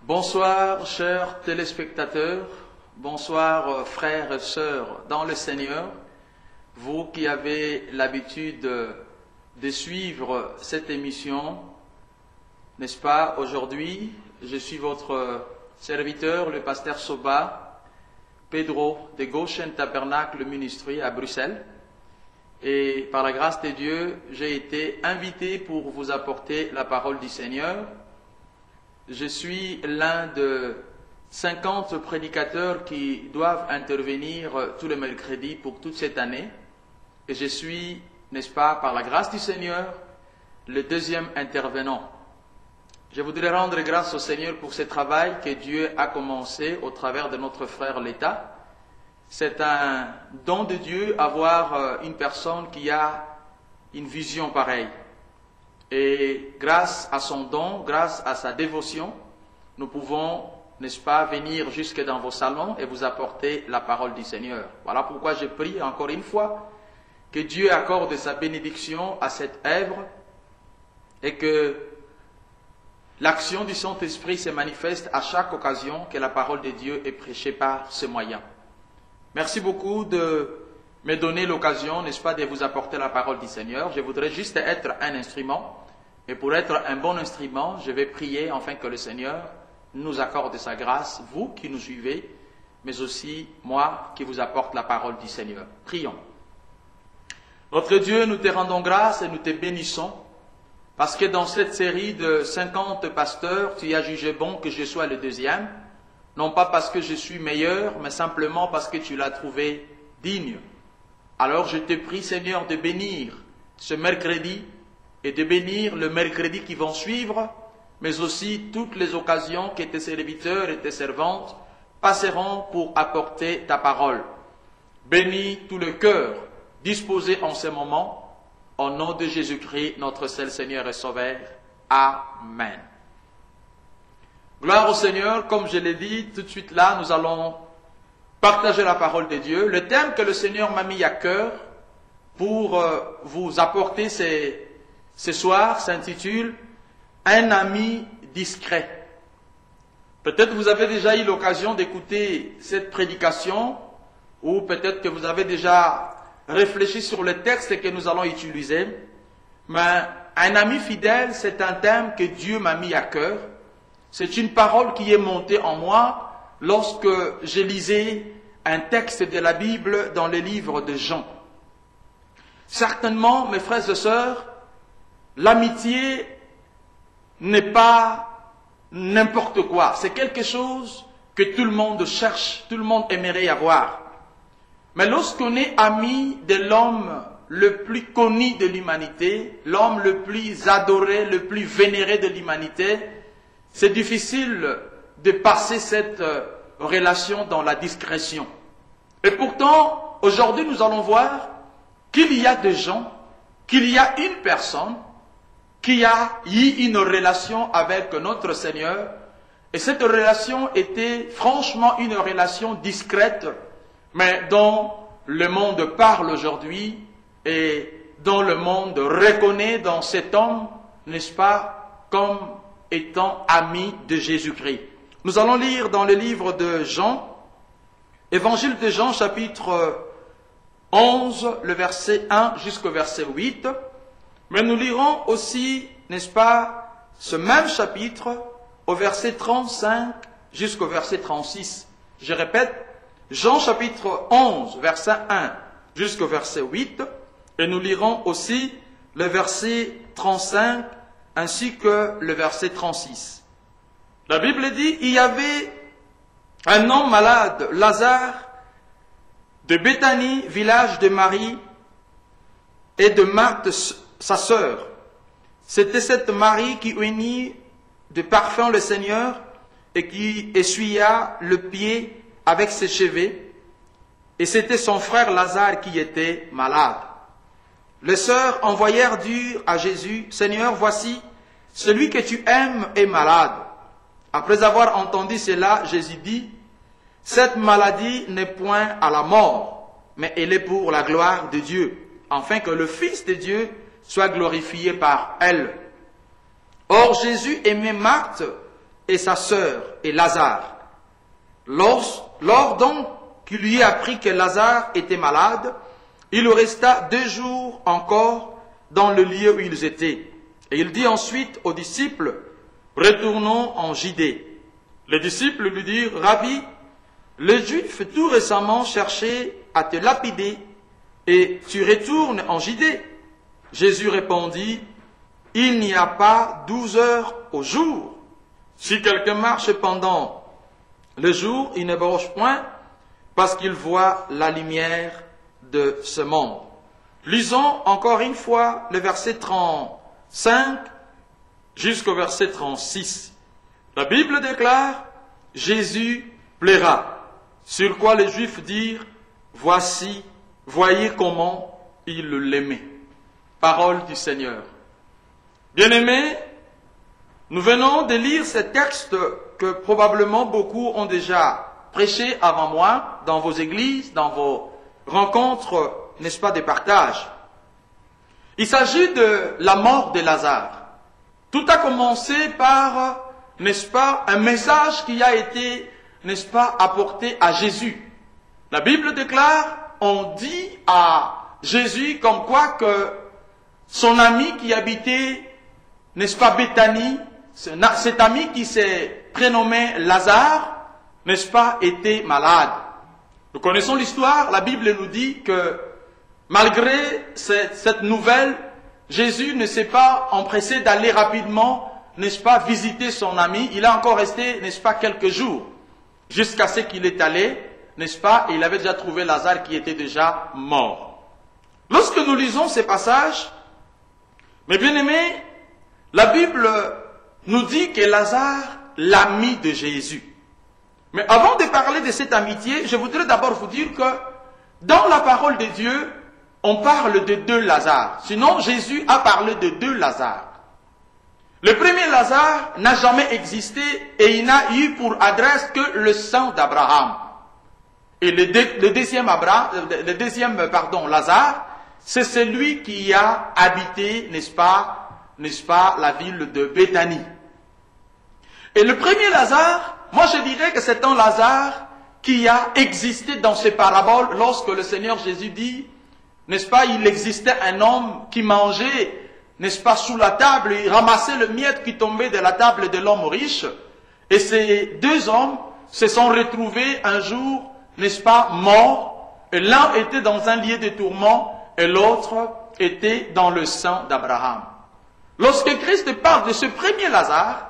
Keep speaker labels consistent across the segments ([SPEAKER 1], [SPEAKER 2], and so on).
[SPEAKER 1] Bonsoir chers téléspectateurs, bonsoir frères et sœurs dans le Seigneur, vous qui avez l'habitude de suivre cette émission, n'est-ce pas? Aujourd'hui, je suis votre serviteur, le pasteur Soba, Pedro de Goshen Tabernacle Ministry à Bruxelles. Et par la grâce de Dieu, j'ai été invité pour vous apporter la parole du Seigneur. Je suis l'un de 50 prédicateurs qui doivent intervenir tous les mercredis pour toute cette année. Et je suis, n'est-ce pas, par la grâce du Seigneur, le deuxième intervenant. Je voudrais rendre grâce au Seigneur pour ce travail que Dieu a commencé au travers de notre frère l'État. C'est un don de Dieu avoir une personne qui a une vision pareille. Et grâce à son don, grâce à sa dévotion, nous pouvons, n'est-ce pas, venir jusque dans vos salons et vous apporter la parole du Seigneur. Voilà pourquoi je prie encore une fois que Dieu accorde sa bénédiction à cette œuvre et que l'action du Saint-Esprit se manifeste à chaque occasion que la parole de Dieu est prêchée par ce moyen. Merci beaucoup de me donner l'occasion, n'est-ce pas, de vous apporter la parole du Seigneur. Je voudrais juste être un instrument. Et pour être un bon instrument, je vais prier afin que le Seigneur nous accorde sa grâce, vous qui nous suivez, mais aussi moi qui vous apporte la parole du Seigneur. Prions. Notre Dieu, nous te rendons grâce et nous te bénissons, parce que dans cette série de 50 pasteurs, tu as jugé bon que je sois le deuxième, non pas parce que je suis meilleur, mais simplement parce que tu l'as trouvé digne. Alors je te prie, Seigneur, de bénir ce mercredi et de bénir le mercredi qui vont suivre, mais aussi toutes les occasions que tes serviteurs et tes servantes passeront pour apporter ta parole. Bénis tout le cœur disposé en ce moment, au nom de Jésus-Christ, notre seul Seigneur et Sauveur. Amen. Gloire au Seigneur, comme je l'ai dit, tout de suite là, nous allons partager la parole de Dieu. Le thème que le Seigneur m'a mis à cœur pour vous apporter ce soir s'intitule « Un ami discret ». Peut-être vous avez déjà eu l'occasion d'écouter cette prédication ou peut-être que vous avez déjà réfléchi sur le texte que nous allons utiliser. Mais un ami fidèle, c'est un thème que Dieu m'a mis à cœur. C'est une parole qui est montée en moi lorsque je lisais un texte de la Bible dans le livre de Jean. Certainement, mes frères et sœurs, l'amitié n'est pas n'importe quoi. C'est quelque chose que tout le monde cherche, tout le monde aimerait avoir. Mais lorsqu'on est ami de l'homme le plus connu de l'humanité, l'homme le plus adoré, le plus vénéré de l'humanité, c'est difficile de passer cette relation dans la discrétion. Et pourtant, aujourd'hui, nous allons voir qu'il y a des gens, qu'il y a une personne qui a eu une relation avec notre Seigneur, et cette relation était franchement une relation discrète, mais dont le monde parle aujourd'hui, et dont le monde reconnaît dans cet homme, n'est-ce pas, comme étant ami de Jésus-Christ. Nous allons lire dans le livre de Jean, Évangile de Jean, chapitre 11, le verset 1 jusqu'au verset 8. Mais nous lirons aussi, n'est-ce pas, ce même chapitre au verset 35 jusqu'au verset 36. Je répète, Jean chapitre 11, verset 1 jusqu'au verset 8. Et nous lirons aussi le verset 35 ainsi que le verset 36. La Bible dit, il y avait un homme malade, Lazare, de Béthanie, village de Marie et de Marthe, sa sœur. C'était cette Marie qui unit de parfum le Seigneur et qui essuya le pied avec ses cheveux. Et c'était son frère Lazare qui était malade. Les sœurs envoyèrent dire à Jésus, « Seigneur, voici, celui que tu aimes est malade. » Après avoir entendu cela, Jésus dit, « Cette maladie n'est point à la mort, mais elle est pour la gloire de Dieu, afin que le Fils de Dieu soit glorifié par elle. Or Jésus aimait Marthe et sa sœur et Lazare. Lors donc qu'il lui eut appris que Lazare était malade, il resta 2 jours encore dans le lieu où ils étaient. Et il dit ensuite aux disciples, « Retournons en Judée. » Les disciples lui dirent, « Rabbi, les Juifs tout récemment cherchaient à te lapider, et tu retournes en Judée. » Jésus répondit, « Il n'y a pas 12 heures au jour. Si quelqu'un marche pendant le jour, il ne bronche point, parce qu'il voit la lumière de ce monde. » Lisons encore une fois le verset 35 jusqu'au verset 36. La Bible déclare, « Jésus plaira. » Sur quoi les Juifs dirent, « Voyez comment il l'aimait. » Parole du Seigneur. Bien-aimés, nous venons de lire ce texte que probablement beaucoup ont déjà prêché avant moi, dans vos églises, dans vos rencontres, n'est-ce pas, des partages. Il s'agit de la mort de Lazare. Tout a commencé par, n'est-ce pas, un message qui a été, n'est-ce pas, apporté à Jésus. La Bible déclare, on dit à Jésus comme quoi que son ami qui habitait, n'est-ce pas, Béthanie, cet ami qui s'est prénommé Lazare, n'est-ce pas, était malade. Nous connaissons l'histoire, la Bible nous dit que malgré cette nouvelle, Jésus ne s'est pas empressé d'aller rapidement, n'est-ce pas, visiter son ami. Il a encore resté, n'est-ce pas, quelques jours, jusqu'à ce qu'il est allé, n'est-ce pas, et il avait déjà trouvé Lazare qui était déjà mort. Lorsque nous lisons ces passages, mes bien-aimés, la Bible nous dit que Lazare, l'ami de Jésus. Mais avant de parler de cette amitié, je voudrais d'abord vous dire que dans la parole de Dieu, on parle de 2 Lazare. Sinon, Jésus a parlé de 2 Lazare. Le premier Lazare n'a jamais existé et il n'a eu pour adresse que le sang d'Abraham. Et le deuxième Lazare, c'est celui qui a habité, n'est-ce pas, la ville de Béthanie. Et le premier Lazare, moi je dirais que c'est un Lazare qui a existé dans ces paraboles lorsque le Seigneur Jésus dit, n'est-ce pas, il existait un homme qui mangeait, n'est-ce pas, sous la table, il ramassait le miette qui tombait de la table de l'homme riche. Et ces 2 hommes se sont retrouvés un jour, n'est-ce pas, morts. Et l'un était dans un lieu de tourment et l'autre était dans le sang d'Abraham. Lorsque Christ parle de ce premier Lazare,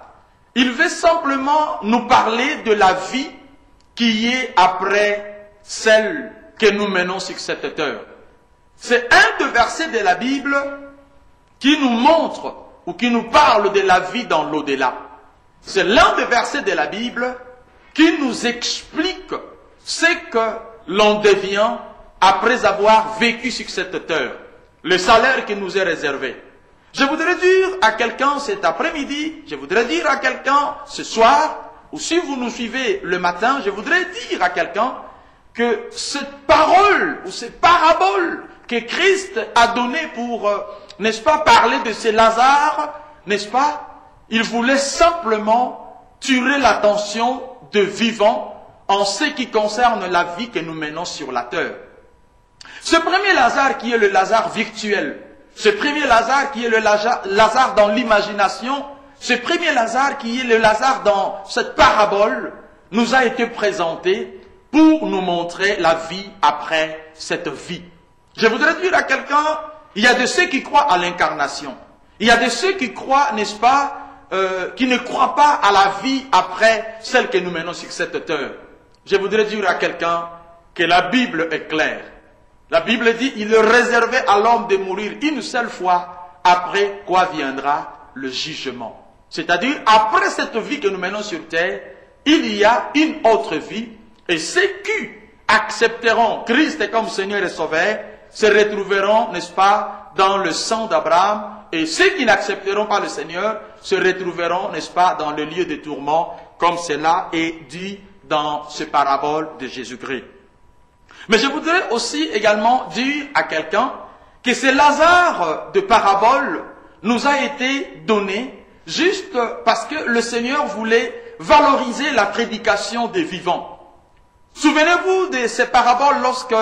[SPEAKER 1] il veut simplement nous parler de la vie qui est après celle que nous menons sur cette terre. C'est un des versets de la Bible qui nous montre ou qui nous parle de la vie dans l'au-delà. C'est l'un des versets de la Bible qui nous explique ce que l'on devient après avoir vécu sur cette terre, le salaire qui nous est réservé. Je voudrais dire à quelqu'un cet après-midi, je voudrais dire à quelqu'un ce soir, ou si vous nous suivez le matin, je voudrais dire à quelqu'un que cette parole ou cette parabole que Christ a donnée pour, n'est-ce pas, parler de ces Lazare, n'est-ce pas, il voulait simplement tirer l'attention de vivants en ce qui concerne la vie que nous menons sur la terre. Ce premier Lazare qui est le Lazare virtuel, ce premier Lazare qui est le Lazare dans l'imagination, ce premier Lazare qui est le Lazare dans cette parabole, nous a été présenté pour nous montrer la vie après cette vie. Je voudrais dire à quelqu'un, il y a de ceux qui croient à l'incarnation. Il y a de ceux qui croient, n'est-ce pas, qui ne croient pas à la vie après celle que nous menons sur cette terre. Je voudrais dire à quelqu'un que la Bible est claire. La Bible dit, il est réservé à l'homme de mourir une seule fois, après quoi viendra le jugement. C'est-à-dire, après cette vie que nous menons sur terre, il y a une autre vie, et ceux qui accepteront Christ comme Seigneur et Sauveur, se retrouveront, n'est-ce pas, dans le sang d'Abraham, et ceux qui n'accepteront pas le Seigneur, se retrouveront, n'est-ce pas, dans le lieu de tourment, comme cela est dit dans ce parabole de Jésus-Christ. Mais je voudrais aussi également dire à quelqu'un que ce Lazare de parabole nous a été donné juste parce que le Seigneur voulait valoriser la prédication des vivants. Souvenez-vous de ces paraboles lorsque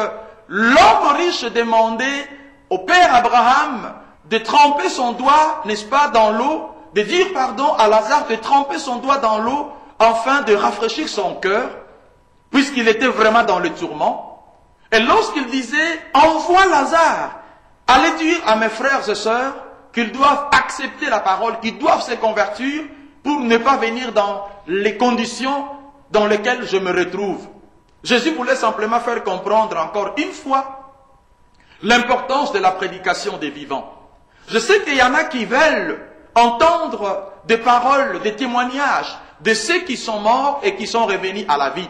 [SPEAKER 1] l'homme riche demandait au père Abraham de tremper son doigt, n'est-ce pas, dans l'eau, de dire pardon à Lazare de tremper son doigt dans l'eau afin de rafraîchir son cœur, puisqu'il était vraiment dans le tourment. Et lorsqu'il disait, envoie Lazare, allez dire à mes frères et sœurs qu'ils doivent accepter la parole, qu'ils doivent se convertir pour ne pas venir dans les conditions dans lesquelles je me retrouve. Jésus voulait simplement faire comprendre encore une fois l'importance de la prédication des vivants. Je sais qu'il y en a qui veulent entendre des paroles, des témoignages de ceux qui sont morts et qui sont revenus à la vie.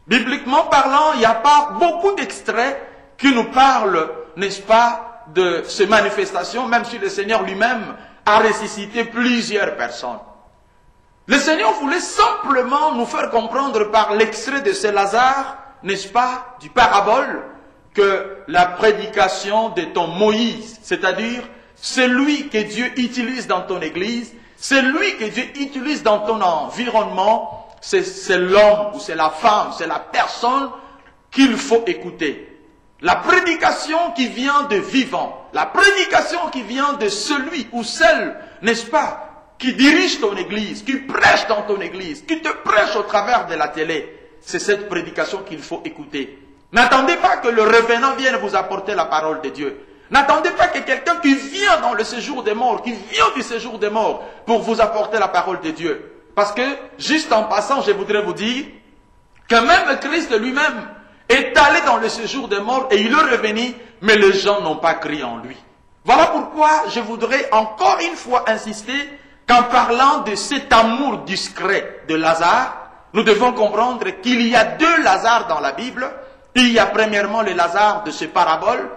[SPEAKER 1] Bibliquement parlant, il n'y a pas beaucoup d'extraits qui nous parlent, n'est-ce pas, de ces manifestations, même si le Seigneur lui-même a ressuscité plusieurs personnes. Le Seigneur voulait simplement nous faire comprendre par l'extrait de ce Lazare, n'est-ce pas, du parabole, que la prédication de ton Moïse, c'est-à-dire celui que Dieu utilise dans ton église, celui que Dieu utilise dans ton environnement, c'est l'homme ou c'est la femme, c'est la personne qu'il faut écouter. La prédication qui vient de vivant, la prédication qui vient de celui ou celle, n'est-ce pas, qui dirige ton église, qui prêche dans ton église, qui te prêche au travers de la télé, c'est cette prédication qu'il faut écouter. N'attendez pas que le revenant vienne vous apporter la parole de Dieu. N'attendez pas que quelqu'un qui vient dans le séjour des morts, qui vient du séjour des morts, pour vous apporter la parole de Dieu. Parce que, juste en passant, je voudrais vous dire que même Christ lui-même est allé dans le séjour des morts et il est revenu, mais les gens n'ont pas cru en lui. Voilà pourquoi je voudrais encore une fois insister qu'en parlant de cet amour discret de Lazare, nous devons comprendre qu'il y a deux Lazare dans la Bible. Il y a premièrement le Lazare de ce parabole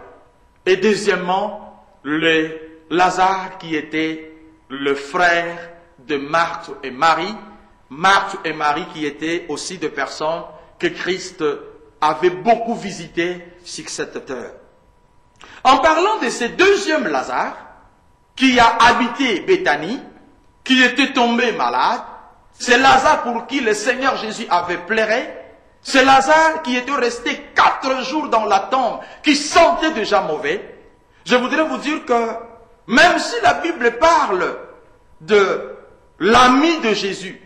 [SPEAKER 1] et deuxièmement le Lazare qui était le frère de Marthe et Marie. Marthe et Marie qui étaient aussi des personnes que Christ avait beaucoup visitées sur cette terre. En parlant de ce deuxième Lazare qui a habité Béthanie, qui était tombé malade, c'est Lazare pour qui le Seigneur Jésus avait pleuré, c'est Lazare qui était resté 4 jours dans la tombe, qui sentait déjà mauvais. Je voudrais vous dire que même si la Bible parle de l'ami de Jésus,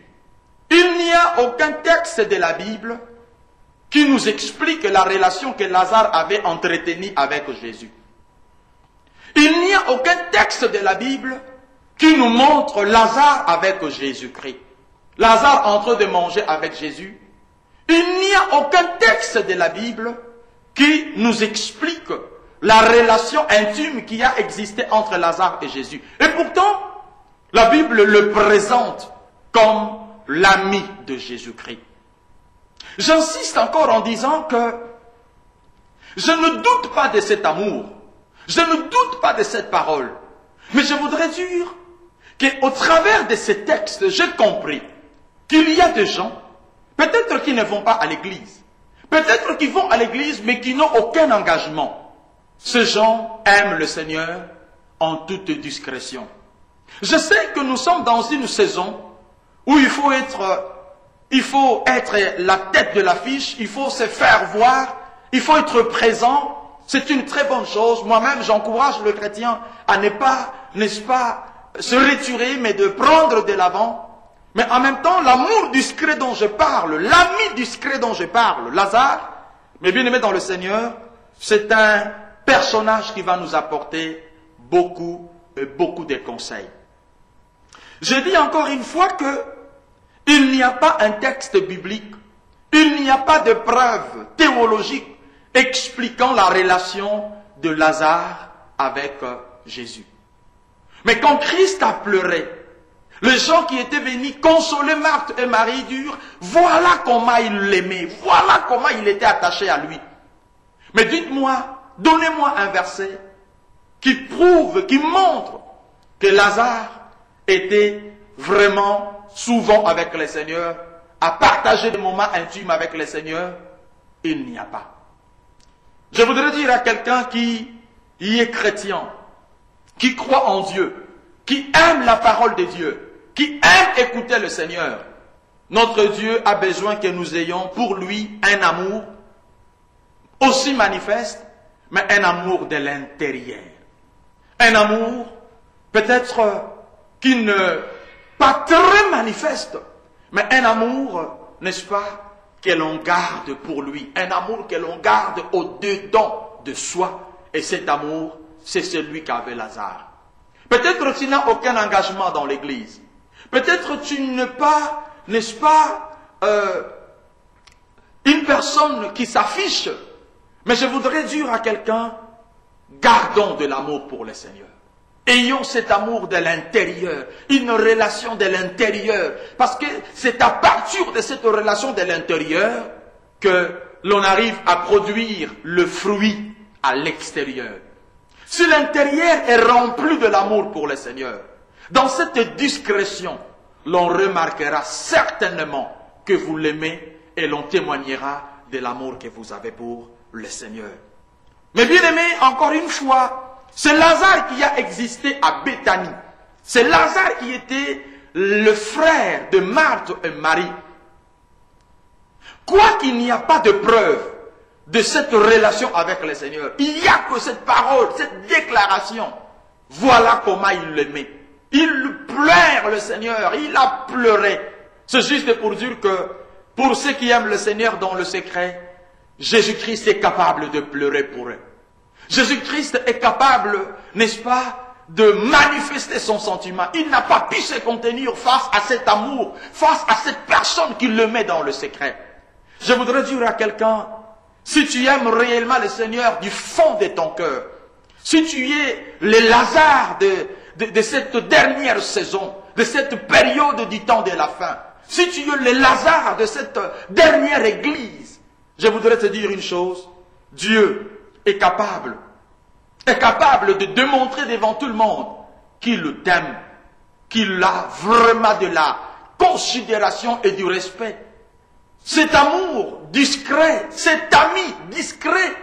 [SPEAKER 1] il n'y a aucun texte de la Bible qui nous explique la relation que Lazare avait entretenue avec Jésus. Il n'y a aucun texte de la Bible qui nous montre Lazare avec Jésus-Christ. Lazare en train de manger avec Jésus. Il n'y a aucun texte de la Bible qui nous explique la relation intime qui a existé entre Lazare et Jésus. Et pourtant, la Bible le présente comme l'ami de Jésus-Christ. J'insiste encore en disant que je ne doute pas de cet amour, je ne doute pas de cette parole, mais je voudrais dire qu'au travers de ces textes, j'ai compris qu'il y a des gens, peut-être qui ne vont pas à l'église, peut-être qui vont à l'église mais qui n'ont aucun engagement. Ces gens aiment le Seigneur en toute discrétion. Je sais que nous sommes dans une saison où il faut être la tête de l'affiche, il faut se faire voir, il faut être présent. C'est une très bonne chose. Moi-même, j'encourage le chrétien à ne pas, n'est-ce pas, se retirer, mais de prendre de l'avant. Mais en même temps, l'amour discret dont je parle, l'ami discret dont je parle, Lazare, mais bien aimé dans le Seigneur, c'est un personnage qui va nous apporter beaucoup de conseils. Je dis encore une fois que il n'y a pas un texte biblique, il n'y a pas de preuve théologique expliquant la relation de Lazare avec Jésus. Mais quand Christ a pleuré, les gens qui étaient venus consoler Marthe et Marie dirent, voilà comment il l'aimait, voilà comment il était attaché à lui. Mais dites-moi, donnez-moi un verset qui prouve, qui montre que Lazare était vraiment souvent avec le Seigneur, à partager des moments intimes avec le Seigneur. Il n'y a pas. Je voudrais dire à quelqu'un qui qui est chrétien, qui croit en Dieu, qui aime la parole de Dieu, qui aime écouter le Seigneur, notre Dieu a besoin que nous ayons pour lui un amour aussi manifeste, mais un amour de l'intérieur. Un amour peut-être qui ne pas très manifeste, mais un amour, n'est-ce pas, que l'on garde pour lui, un amour que l'on garde au-dedans de soi. Et cet amour, c'est celui qu'avait Lazare. Peut-être tu n'as aucun engagement dans l'église. Peut-être tu n'es pas, n'est-ce pas, une personne qui s'affiche. Mais je voudrais dire à quelqu'un, gardons de l'amour pour le Seigneur. Ayons cet amour de l'intérieur, une relation de l'intérieur. Parce que c'est à partir de cette relation de l'intérieur que l'on arrive à produire le fruit à l'extérieur. Si l'intérieur est rempli de l'amour pour le Seigneur, dans cette discrétion, l'on remarquera certainement que vous l'aimez et l'on témoignera de l'amour que vous avez pour le Seigneur. Mais bien aimé, encore une fois, c'est Lazare qui a existé à Béthanie. C'est Lazare qui était le frère de Marthe et Marie. Quoiqu'il n'y a pas de preuve de cette relation avec le Seigneur, il n'y a que cette parole, cette déclaration. Voilà comment il l'aimait. Il pleure le Seigneur, il a pleuré. C'est juste pour dire que pour ceux qui aiment le Seigneur dans le secret, Jésus-Christ est capable de pleurer pour eux. Jésus-Christ est capable, n'est-ce pas, de manifester son sentiment. Il n'a pas pu se contenir face à cet amour, face à cette personne qui le met dans le secret. Je voudrais dire à quelqu'un, si tu aimes réellement le Seigneur du fond de ton cœur, si tu es le Lazare de cette dernière saison, de cette période du temps de la fin, si tu es le Lazare de cette dernière église, je voudrais te dire une chose, Dieu est capable de démontrer devant tout le monde qu'il t'aime, qu'il a vraiment de la considération et du respect. Cet amour discret, cet ami discret,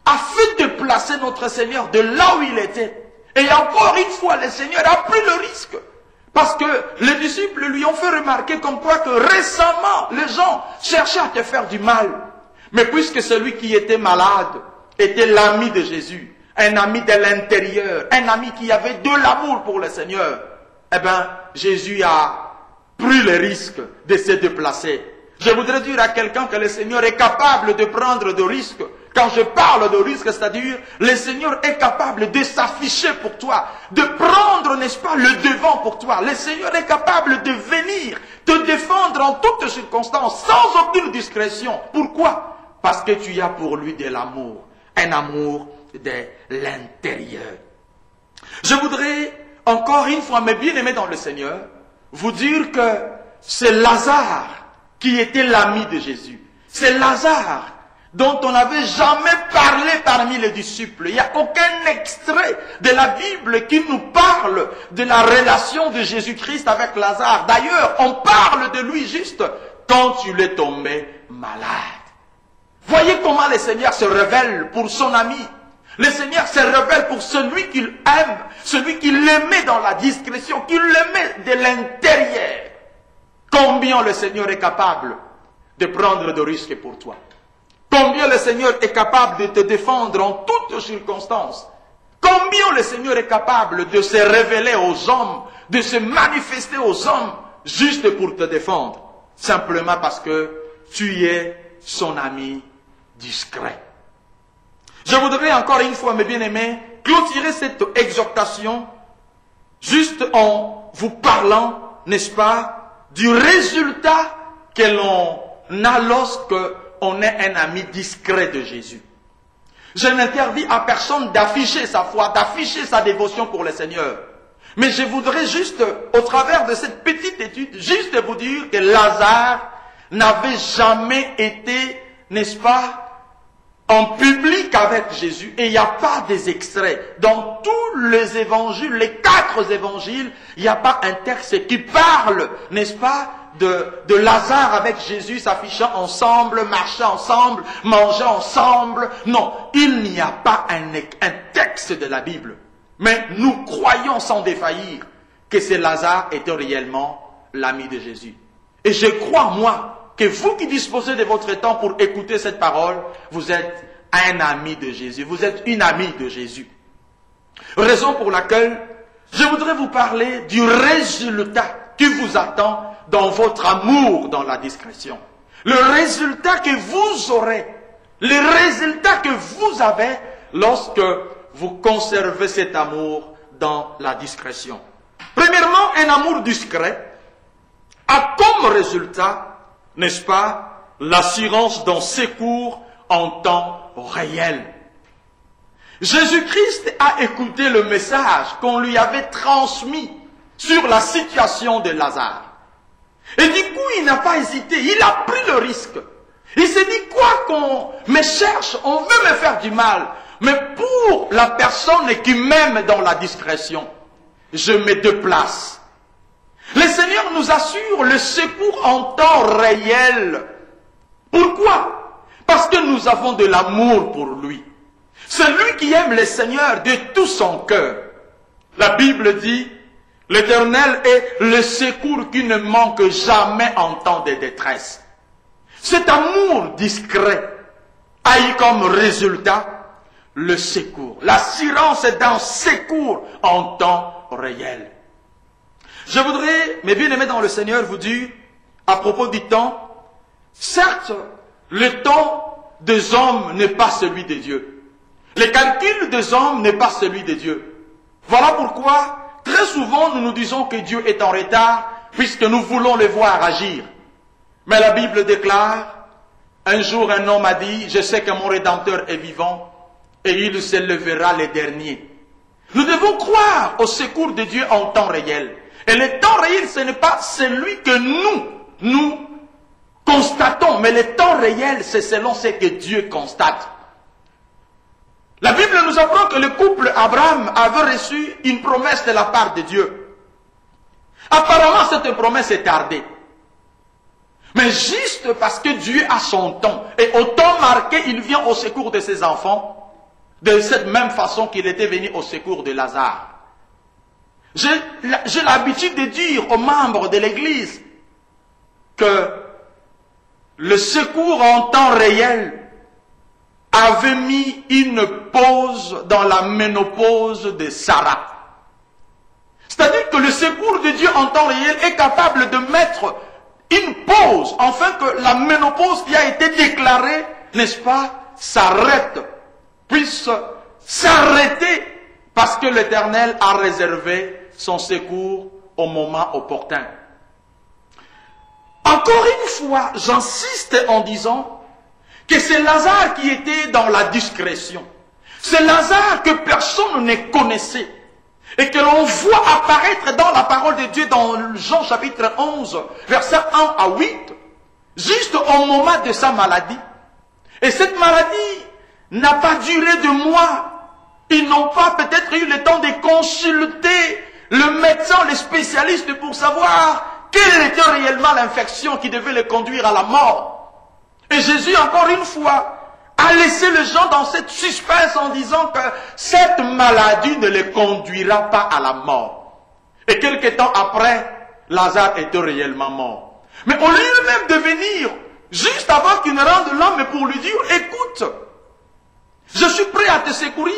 [SPEAKER 1] a fait déplacer notre Seigneur de là où il était. Et encore une fois, le Seigneur a pris le risque. Parce que les disciples lui ont fait remarquer comme quoi que récemment, les gens cherchaient à te faire du mal. Mais puisque celui qui était malade était l'ami de Jésus, un ami de l'intérieur, un ami qui avait de l'amour pour le Seigneur, eh bien, Jésus a pris le risque de se déplacer. Je voudrais dire à quelqu'un que le Seigneur est capable de prendre des risques. Quand je parle de risque, c'est-à-dire, le Seigneur est capable de s'afficher pour toi, de prendre, n'est-ce pas, le devant pour toi. Le Seigneur est capable de venir te défendre en toutes circonstances, sans aucune discrétion. Pourquoi? Parce que tu as pour lui de l'amour, un amour de l'intérieur. Je voudrais, encore une fois, mes bien-aimés dans le Seigneur, vous dire que c'est Lazare qui était l'ami de Jésus. C'est Lazare dont on n'avait jamais parlé parmi les disciples. Il n'y a aucun extrait de la Bible qui nous parle de la relation de Jésus-Christ avec Lazare. D'ailleurs, on parle de lui juste quand il est tombé malade. Voyez comment le Seigneur se révèle pour son ami. Le Seigneur se révèle pour celui qu'il aime, celui qui l'aimait dans la discrétion, qui l'aimait de l'intérieur. Combien le Seigneur est capable de prendre des risques pour toi. Combien le Seigneur est capable de te défendre en toutes circonstances. Combien le Seigneur est capable de se révéler aux hommes, de se manifester aux hommes, juste pour te défendre. Simplement parce que tu es son ami discret. Je voudrais encore une fois, mes bien-aimés, clôturer cette exhortation juste en vous parlant, n'est-ce pas, du résultat que l'on a lorsque on est un ami discret de Jésus. Je n'interdis à personne d'afficher sa foi, d'afficher sa dévotion pour le Seigneur. Mais je voudrais juste, au travers de cette petite étude, juste vous dire que Lazare n'avait jamais été, n'est-ce pas, en public avec Jésus. Et il n'y a pas des extraits. Dans tous les évangiles, les 4 évangiles, il n'y a pas un texte qui parle, n'est-ce pas, de Lazare avec Jésus s'affichant ensemble, marchant ensemble, mangeant ensemble. Non, il n'y a pas un texte de la Bible. Mais nous croyons sans défaillir que ce Lazare était réellement l'ami de Jésus. Et je crois, moi, que vous qui disposez de votre temps pour écouter cette parole, vous êtes un ami de Jésus. Vous êtes une amie de Jésus. Raison pour laquelle je voudrais vous parler du résultat qui vous attend dans votre amour dans la discrétion. Le résultat que vous aurez, le résultat que vous avez lorsque vous conservez cet amour dans la discrétion. Premièrement, un amour discret a comme résultat, n'est-ce pas, l'assurance d'un secours en temps réel. Jésus-Christ a écouté le message qu'on lui avait transmis sur la situation de Lazare. Et du coup, il n'a pas hésité, il a pris le risque. Il s'est dit, quoi qu'on me cherche, on veut me faire du mal. Mais pour la personne qui m'aime dans la discrétion, je me déplace. Le Seigneur nous assure le secours en temps réel. Pourquoi? Parce que nous avons de l'amour pour lui. Celui qui aime le Seigneur de tout son cœur. La Bible dit, l'Éternel est le secours qui ne manque jamais en temps de détresse. Cet amour discret a eu comme résultat le secours. L'assurance d'un secours en temps réel. Je voudrais, mes bien-aimés dans le Seigneur, vous dire, à propos du temps, certes, le temps des hommes n'est pas celui de Dieu. Le calcul des hommes n'est pas celui de Dieu. Voilà pourquoi, très souvent, nous nous disons que Dieu est en retard, puisque nous voulons le voir agir. Mais la Bible déclare, un jour un homme a dit, je sais que mon Rédempteur est vivant, et il se lèvera le dernier. Nous devons croire au secours de Dieu en temps réel. Et le temps réel, ce n'est pas celui que nous constatons, mais le temps réel, c'est selon ce que Dieu constate. La Bible nous apprend que le couple Abraham avait reçu une promesse de la part de Dieu. Apparemment, cette promesse est tardée. Mais juste parce que Dieu a son temps, et au temps marqué, il vient au secours de ses enfants, de cette même façon qu'il était venu au secours de Lazare. J'ai l'habitude de dire aux membres de l'Église que le secours en temps réel avait mis une pause dans la ménopause de Sarah. C'est-à-dire que le secours de Dieu en temps réel est capable de mettre une pause, afin que la ménopause qui a été déclarée, n'est-ce pas, s'arrête, puisse s'arrêter, parce que l'Éternel a réservé son secours au moment opportun. Encore une fois, j'insiste en disant que c'est Lazare qui était dans la discrétion. C'est Lazare que personne ne connaissait et que l'on voit apparaître dans la parole de Dieu dans Jean chapitre 11, versets 1 à 8, juste au moment de sa maladie. Et cette maladie n'a pas duré de mois. Ils n'ont pas peut-être eu le temps de consulter le médecin, les spécialistes pour savoir quelle était réellement l'infection qui devait les conduire à la mort. Et Jésus, encore une fois, a laissé les gens dans cette suspense en disant que cette maladie ne les conduira pas à la mort. Et quelque temps après, Lazare était réellement mort. Mais au lieu même de venir, juste avant qu'il ne rende l'homme pour lui dire, écoute, je suis prêt à te secourir,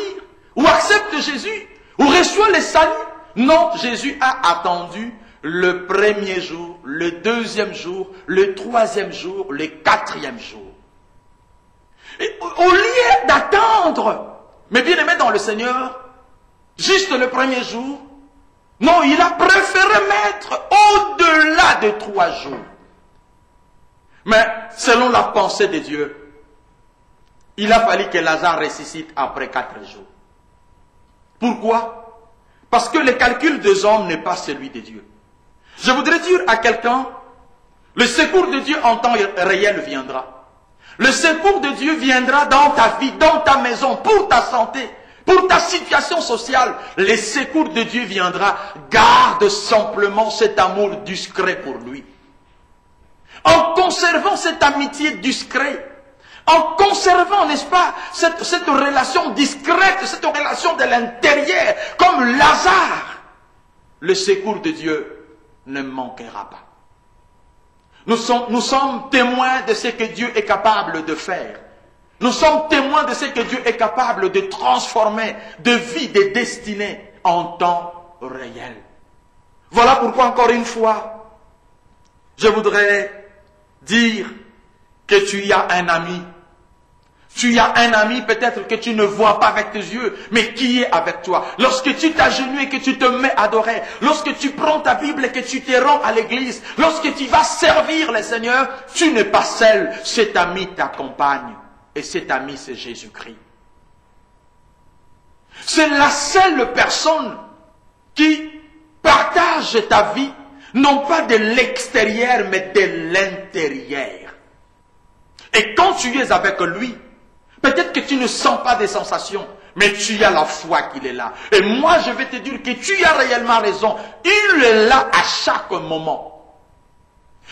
[SPEAKER 1] ou accepte Jésus, ou reçois le salut. Non, Jésus a attendu le premier jour, le deuxième jour, le troisième jour, le quatrième jour. Et au lieu d'attendre, mais bien aimé dans le Seigneur, juste le premier jour, non, il a préféré mettre au-delà de 3 jours. Mais selon la pensée de Dieu, il a fallu que Lazare ressuscite après 4 jours. Pourquoi? Parce que le calcul des hommes n'est pas celui de Dieu. Je voudrais dire à quelqu'un, le secours de Dieu en temps réel viendra. Le secours de Dieu viendra dans ta vie, dans ta maison, pour ta santé, pour ta situation sociale. Le secours de Dieu viendra. Garde simplement cet amour discret pour lui. en conservant cette amitié discrète, en conservant, n'est-ce pas, cette relation discrète, cette relation de l'intérieur, comme Lazare, le secours de Dieu ne manquera pas. Nous sommes témoins de ce que Dieu est capable de faire. Nous sommes témoins de ce que Dieu est capable de transformer de vie, de destinée en temps réel. Voilà pourquoi, encore une fois, je voudrais dire que tu as un ami. Tu as un ami peut-être que tu ne vois pas avec tes yeux, mais qui est avec toi. Lorsque tu t'agenouilles et que tu te mets à adorer, lorsque tu prends ta Bible et que tu te rends à l'église, lorsque tu vas servir le Seigneur, tu n'es pas seul. Cet ami t'accompagne. Et cet ami, c'est Jésus-Christ. C'est la seule personne qui partage ta vie, non pas de l'extérieur, mais de l'intérieur. Et quand tu es avec lui, peut-être que tu ne sens pas des sensations, mais tu as la foi qu'il est là. Et moi, je vais te dire que tu as réellement raison. Il est là à chaque moment.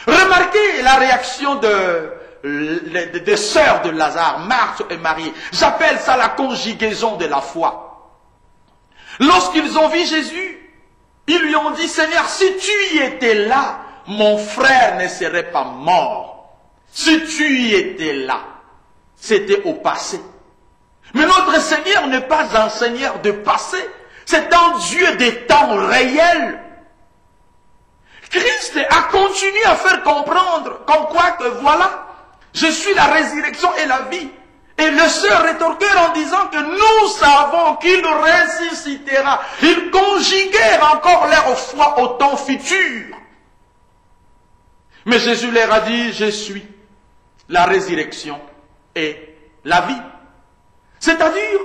[SPEAKER 1] Remarquez la réaction des sœurs de Lazare, Marthe et Marie. J'appelle ça la conjugaison de la foi. Lorsqu'ils ont vu Jésus, ils lui ont dit, Seigneur, si tu y étais là, mon frère ne serait pas mort. Si tu y étais là. C'était au passé. Mais notre Seigneur n'est pas un Seigneur de passé. C'est un Dieu des temps réels. Christ a continué à faire comprendre comme quoi que voilà, je suis la résurrection et la vie. Et les sœurs rétorquèrent en disant que nous savons qu'il ressuscitera. Ils conjuguèrent encore leur foi au temps futur. Mais Jésus leur a dit, je suis la résurrection et la vie. C'est-à-dire,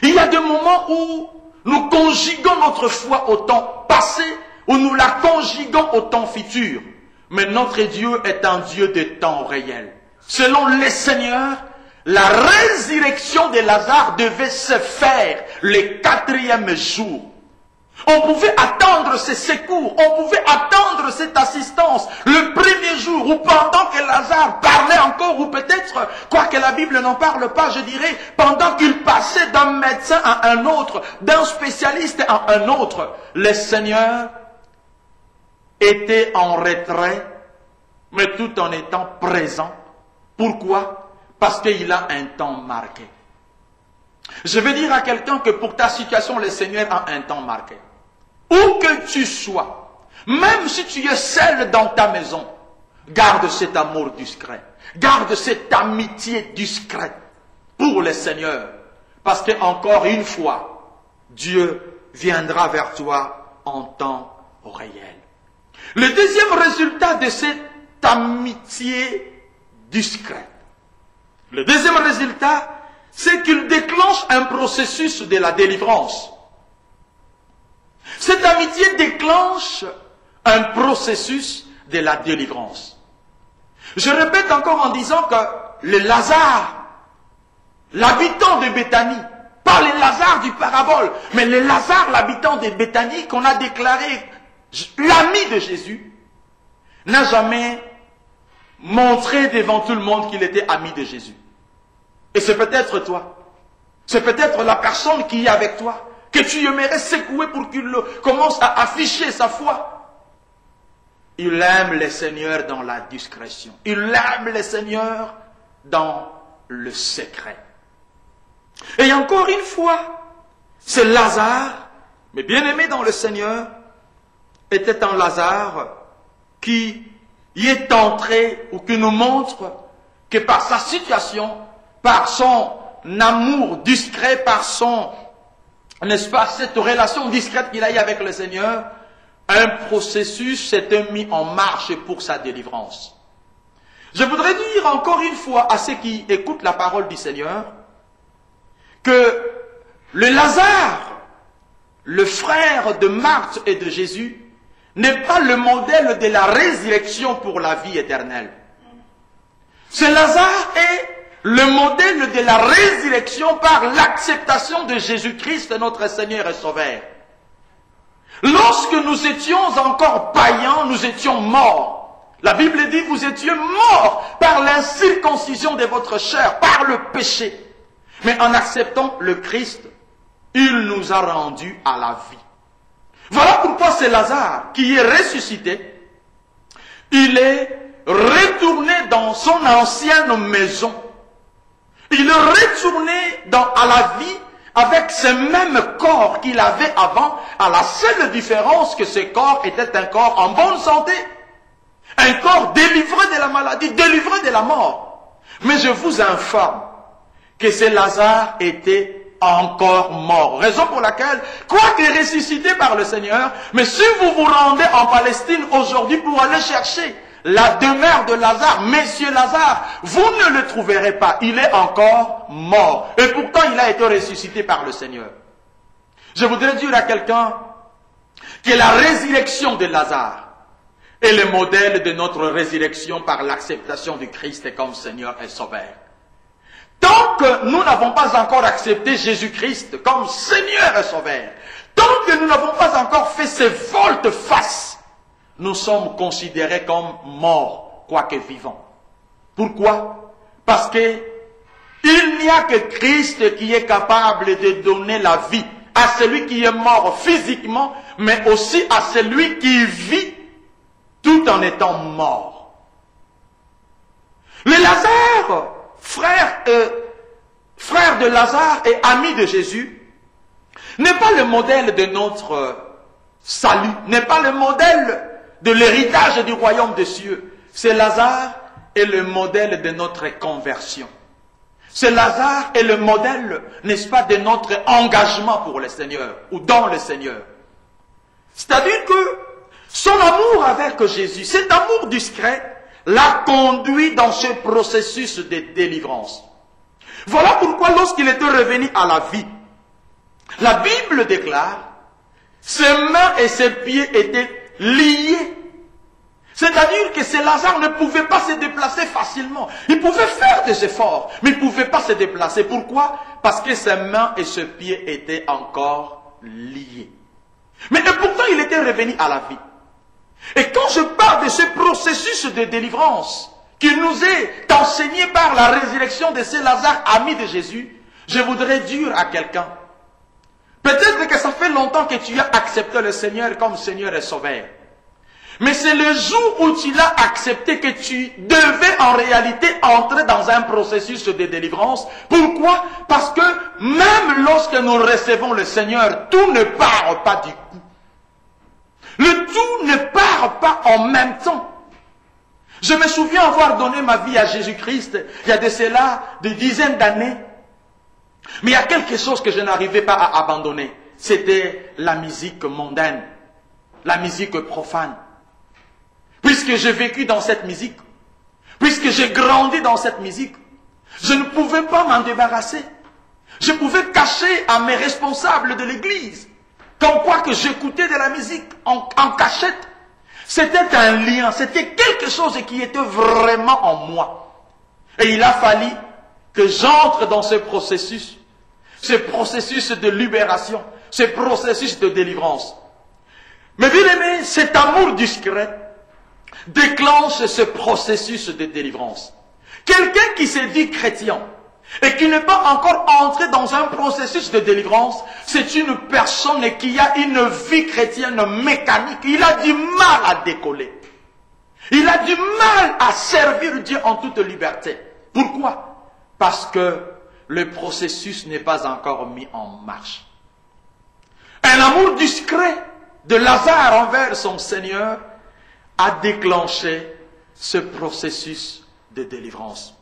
[SPEAKER 1] il y a des moments où nous conjuguons notre foi au temps passé, où nous la conjuguons au temps futur. Mais notre Dieu est un Dieu de temps réel. Selon le Seigneur, la résurrection de Lazare devait se faire le 4e jour. On pouvait attendre ces secours, on pouvait attendre cette assistance le 1er jour, ou pendant que Lazare parlait encore, ou peut-être, quoique la Bible n'en parle pas, je dirais, pendant qu'il passait d'un médecin à un autre, d'un spécialiste à un autre, le Seigneur était en retrait, mais tout en étant présent. Pourquoi? Parce qu'il a un temps marqué. Je vais dire à quelqu'un que pour ta situation, le Seigneur a un temps marqué. Où que tu sois, même si tu es seul dans ta maison, garde cet amour discret. Garde cette amitié discrète pour le Seigneur. Parce que encore une fois, Dieu viendra vers toi en temps réel. Le deuxième résultat de cette amitié discrète, le deuxième résultat, c'est qu'il déclenche un processus de la délivrance. Cette amitié déclenche un processus de la délivrance. Je répète encore en disant que le Lazare, l'habitant de Béthanie, pas le Lazare du parabole, mais le Lazare, l'habitant de Béthanie, qu'on a déclaré l'ami de Jésus, n'a jamais montré devant tout le monde qu'il était ami de Jésus. Et c'est peut-être toi. C'est peut-être la personne qui est avec toi, que tu aimerais secouer pour qu'il commence à afficher sa foi. Il aime le Seigneur dans la discrétion. Il aime le Seigneur dans le secret. Et encore une fois, c'est Lazare, mais bien aimé dans le Seigneur, était un Lazare qui y est entré ou qui nous montre que par sa situation, par son amour discret, par son, n'est-ce pas, cette relation discrète qu'il a eu avec le Seigneur, un processus s'était mis en marche pour sa délivrance. Je voudrais dire encore une fois à ceux qui écoutent la parole du Seigneur que le Lazare, le frère de Marthe et de Jésus, n'est pas le modèle de la résurrection pour la vie éternelle. Ce Lazare est le modèle de la résurrection par l'acceptation de Jésus-Christ, notre Seigneur et Sauveur. Lorsque nous étions encore païens, nous étions morts. La Bible dit, vous étiez morts par l'incirconcision de votre chair, par le péché. Mais en acceptant le Christ, il nous a rendus à la vie. Voilà pourquoi c'est Lazare qui est ressuscité. Il est retourné dans son ancienne maison. Il est retourné à la vie avec ce même corps qu'il avait avant, à la seule différence que ce corps était un corps en bonne santé. Un corps délivré de la maladie, délivré de la mort. Mais je vous informe que ce Lazare était encore mort. Raison pour laquelle, quoique ressuscité par le Seigneur, mais si vous vous rendez en Palestine aujourd'hui pour aller chercher la demeure de Lazare, Monsieur Lazare, vous ne le trouverez pas. Il est encore mort. Et pourtant, il a été ressuscité par le Seigneur. Je voudrais dire à quelqu'un que la résurrection de Lazare est le modèle de notre résurrection par l'acceptation du Christ comme Seigneur et Sauveur. Tant que nous n'avons pas encore accepté Jésus-Christ comme Seigneur et Sauveur, tant que nous n'avons pas encore fait ce volte-face, nous sommes considérés comme morts, quoique vivants. Pourquoi? Parce que il n'y a que Christ qui est capable de donner la vie à celui qui est mort physiquement, mais aussi à celui qui vit tout en étant mort. Le Lazare, frère de Lazare et ami de Jésus, n'est pas le modèle de notre salut, n'est pas le modèle de l'héritage du royaume des cieux. C'est Lazare est le modèle de notre conversion. C'est Lazare est le modèle, n'est-ce pas, de notre engagement pour le Seigneur ou dans le Seigneur. C'est-à-dire que son amour avec Jésus, cet amour discret, l'a conduit dans ce processus de délivrance. Voilà pourquoi lorsqu'il était revenu à la vie, la Bible déclare, ses mains et ses pieds étaient liés. C'est-à-dire que ce Lazare ne pouvait pas se déplacer facilement. Il pouvait faire des efforts, mais il ne pouvait pas se déplacer. Pourquoi? Parce que ses mains et ses pieds étaient encore liés. Mais et pourtant, il était revenu à la vie. Et quand je parle de ce processus de délivrance qui nous est enseigné par la résurrection de ce Lazare, ami de Jésus, je voudrais dire à quelqu'un, peut-être que ça fait longtemps que tu as accepté le Seigneur comme Seigneur et Sauveur. Mais c'est le jour où tu l'as accepté que tu devais en réalité entrer dans un processus de délivrance. Pourquoi? Parce que même lorsque nous recevons le Seigneur, tout ne part pas du coup. Le tout ne part pas en même temps. Je me souviens avoir donné ma vie à Jésus-Christ il y a de cela des dizaines d'années. Mais il y a quelque chose que je n'arrivais pas à abandonner. C'était la musique mondaine, la musique profane. Puisque j'ai vécu dans cette musique, puisque j'ai grandi dans cette musique, je ne pouvais pas m'en débarrasser. Je pouvais cacher à mes responsables de l'église, comme quoi que j'écoutais de la musique en cachette. C'était un lien, c'était quelque chose qui était vraiment en moi. Et il a fallu que j'entre dans ce processus de libération, ce processus de délivrance. Mais bien aimé, cet amour discret déclenche ce processus de délivrance. Quelqu'un qui se dit chrétien et qui n'est pas encore entré dans un processus de délivrance, c'est une personne qui a une vie chrétienne mécanique. Il a du mal à décoller. Il a du mal à servir Dieu en toute liberté. Pourquoi? Parce que le processus n'est pas encore mis en marche. Un amour discret de Lazare envers son Seigneur a déclenché ce processus de délivrance.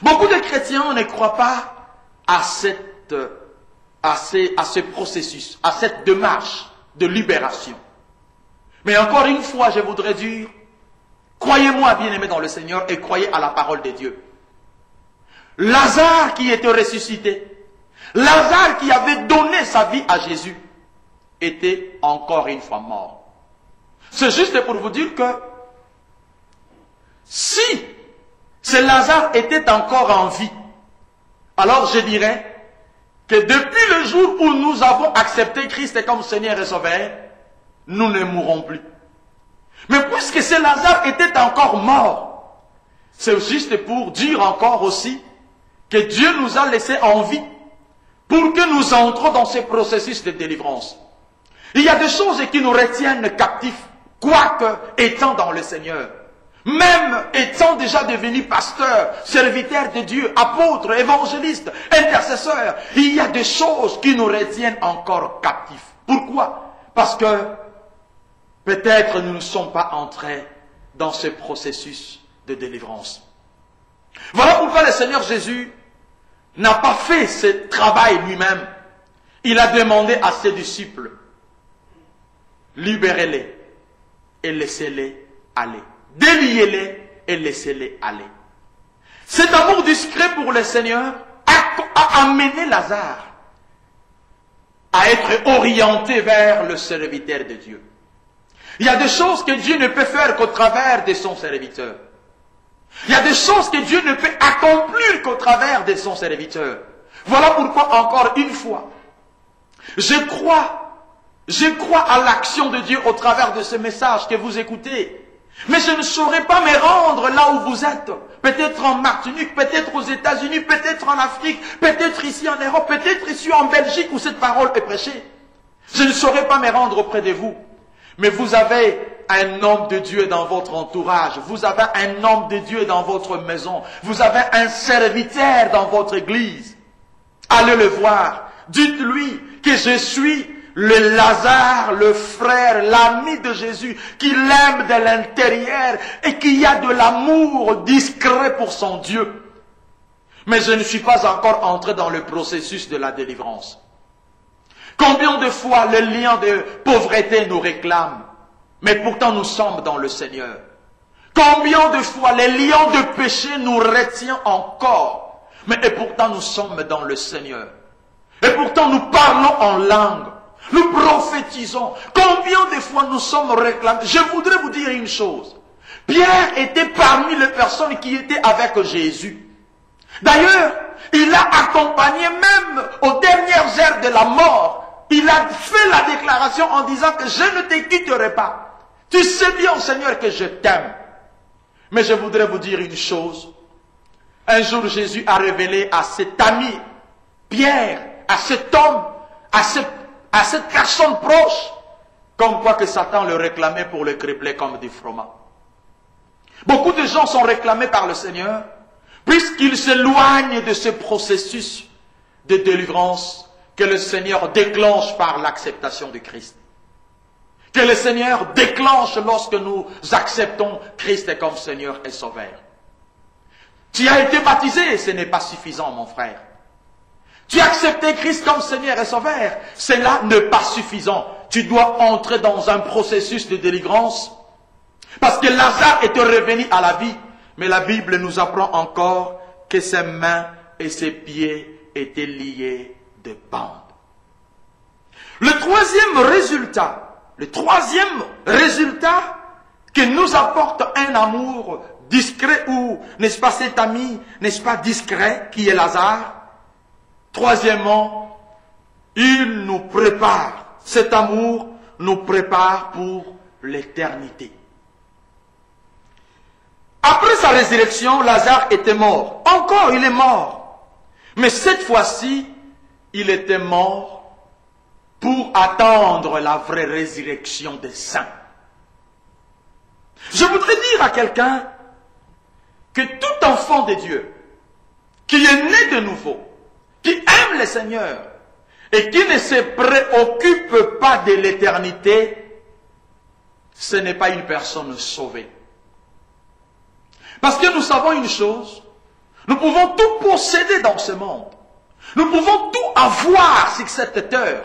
[SPEAKER 1] Beaucoup de chrétiens ne croient pas à ce processus, à cette démarche de libération. Mais encore une fois, je voudrais dire, croyez-moi bien-aimés dans le Seigneur et croyez à la parole de Dieu. Lazare qui était ressuscité, Lazare qui avait donné sa vie à Jésus, était encore une fois mort. C'est juste pour vous dire que si ce Lazare était encore en vie, alors je dirais que depuis le jour où nous avons accepté Christ comme Seigneur et Sauveur, nous ne mourrons plus. Mais puisque ce Lazare était encore mort, c'est juste pour dire encore aussi que Dieu nous a laissés en vie pour que nous entrons dans ce processus de délivrance. Il y a des choses qui nous retiennent captifs, quoique étant dans le Seigneur. Même étant déjà devenu pasteur, serviteur de Dieu, apôtre, évangéliste, intercesseur, il y a des choses qui nous retiennent encore captifs. Pourquoi? Parce que peut-être nous ne sommes pas entrés dans ce processus de délivrance. Voilà pourquoi le Seigneur Jésus n'a pas fait ce travail lui-même. Il a demandé à ses disciples, libérez-les et laissez-les aller. Déliez-les et laissez-les aller. Cet amour discret pour le Seigneur a amené Lazare à être orienté vers le serviteur de Dieu. Il y a des choses que Dieu ne peut faire qu'au travers de son serviteur. Il y a des choses que Dieu ne peut accomplir qu'au travers de son serviteur. Voilà pourquoi, encore une fois, je crois à l'action de Dieu au travers de ce message que vous écoutez. Mais je ne saurais pas me rendre là où vous êtes. Peut-être en Martinique, peut-être aux États-Unis, peut-être en Afrique, peut-être ici en Europe, peut-être ici en Belgique où cette parole est prêchée. Je ne saurais pas me rendre auprès de vous. Mais vous avez un homme de Dieu dans votre entourage. Vous avez un homme de Dieu dans votre maison. Vous avez un serviteur dans votre église. Allez le voir. Dites-lui que je suis le Lazare, le frère, l'ami de Jésus, qui l'aime de l'intérieur et qui a de l'amour discret pour son Dieu. Mais je ne suis pas encore entré dans le processus de la délivrance. Combien de fois le lien de pauvreté nous réclame, mais pourtant nous sommes dans le Seigneur. Combien de fois les liens de péché nous retiennent encore, mais et pourtant nous sommes dans le Seigneur. Et pourtant nous parlons en langue. Nous prophétisons. Combien de fois nous sommes réclamés? Je voudrais vous dire une chose. Pierre était parmi les personnes qui étaient avec Jésus. D'ailleurs, il a accompagné même aux dernières heures de la mort. Il a fait la déclaration en disant que je ne te quitterai pas. Tu sais bien, Seigneur, que je t'aime. Mais je voudrais vous dire une chose. Un jour, Jésus a révélé à cet ami, Pierre, à cet homme, à cette personne proche, comme quoi que Satan le réclamait pour le cribler comme du fromage. Beaucoup de gens sont réclamés par le Seigneur, puisqu'ils s'éloignent de ce processus de délivrance que le Seigneur déclenche par l'acceptation de Christ. Que le Seigneur déclenche lorsque nous acceptons Christ comme Seigneur et Sauveur. Tu as été baptisé, ce n'est pas suffisant, mon frère. Tu as accepté Christ comme Seigneur et Sauveur, cela n'est pas suffisant. Tu dois entrer dans un processus de délivrance. Parce que Lazare était revenu à la vie, mais la Bible nous apprend encore que ses mains et ses pieds étaient liés de bandes. Le troisième résultat que nous apporte un amour discret ou, n'est-ce pas cet ami, n'est-ce pas discret, qui est Lazare. Troisièmement, il nous prépare, cet amour nous prépare pour l'éternité. Après sa résurrection, Lazare était mort. Encore, il est mort. Mais cette fois-ci, il était mort pour attendre la vraie résurrection des saints. Je voudrais dire à quelqu'un que tout enfant de Dieu qui est né de nouveau, qui aime le Seigneur et qui ne se préoccupe pas de l'éternité, ce n'est pas une personne sauvée. Parce que nous savons une chose, nous pouvons tout posséder dans ce monde. Nous pouvons tout avoir sur cette terre.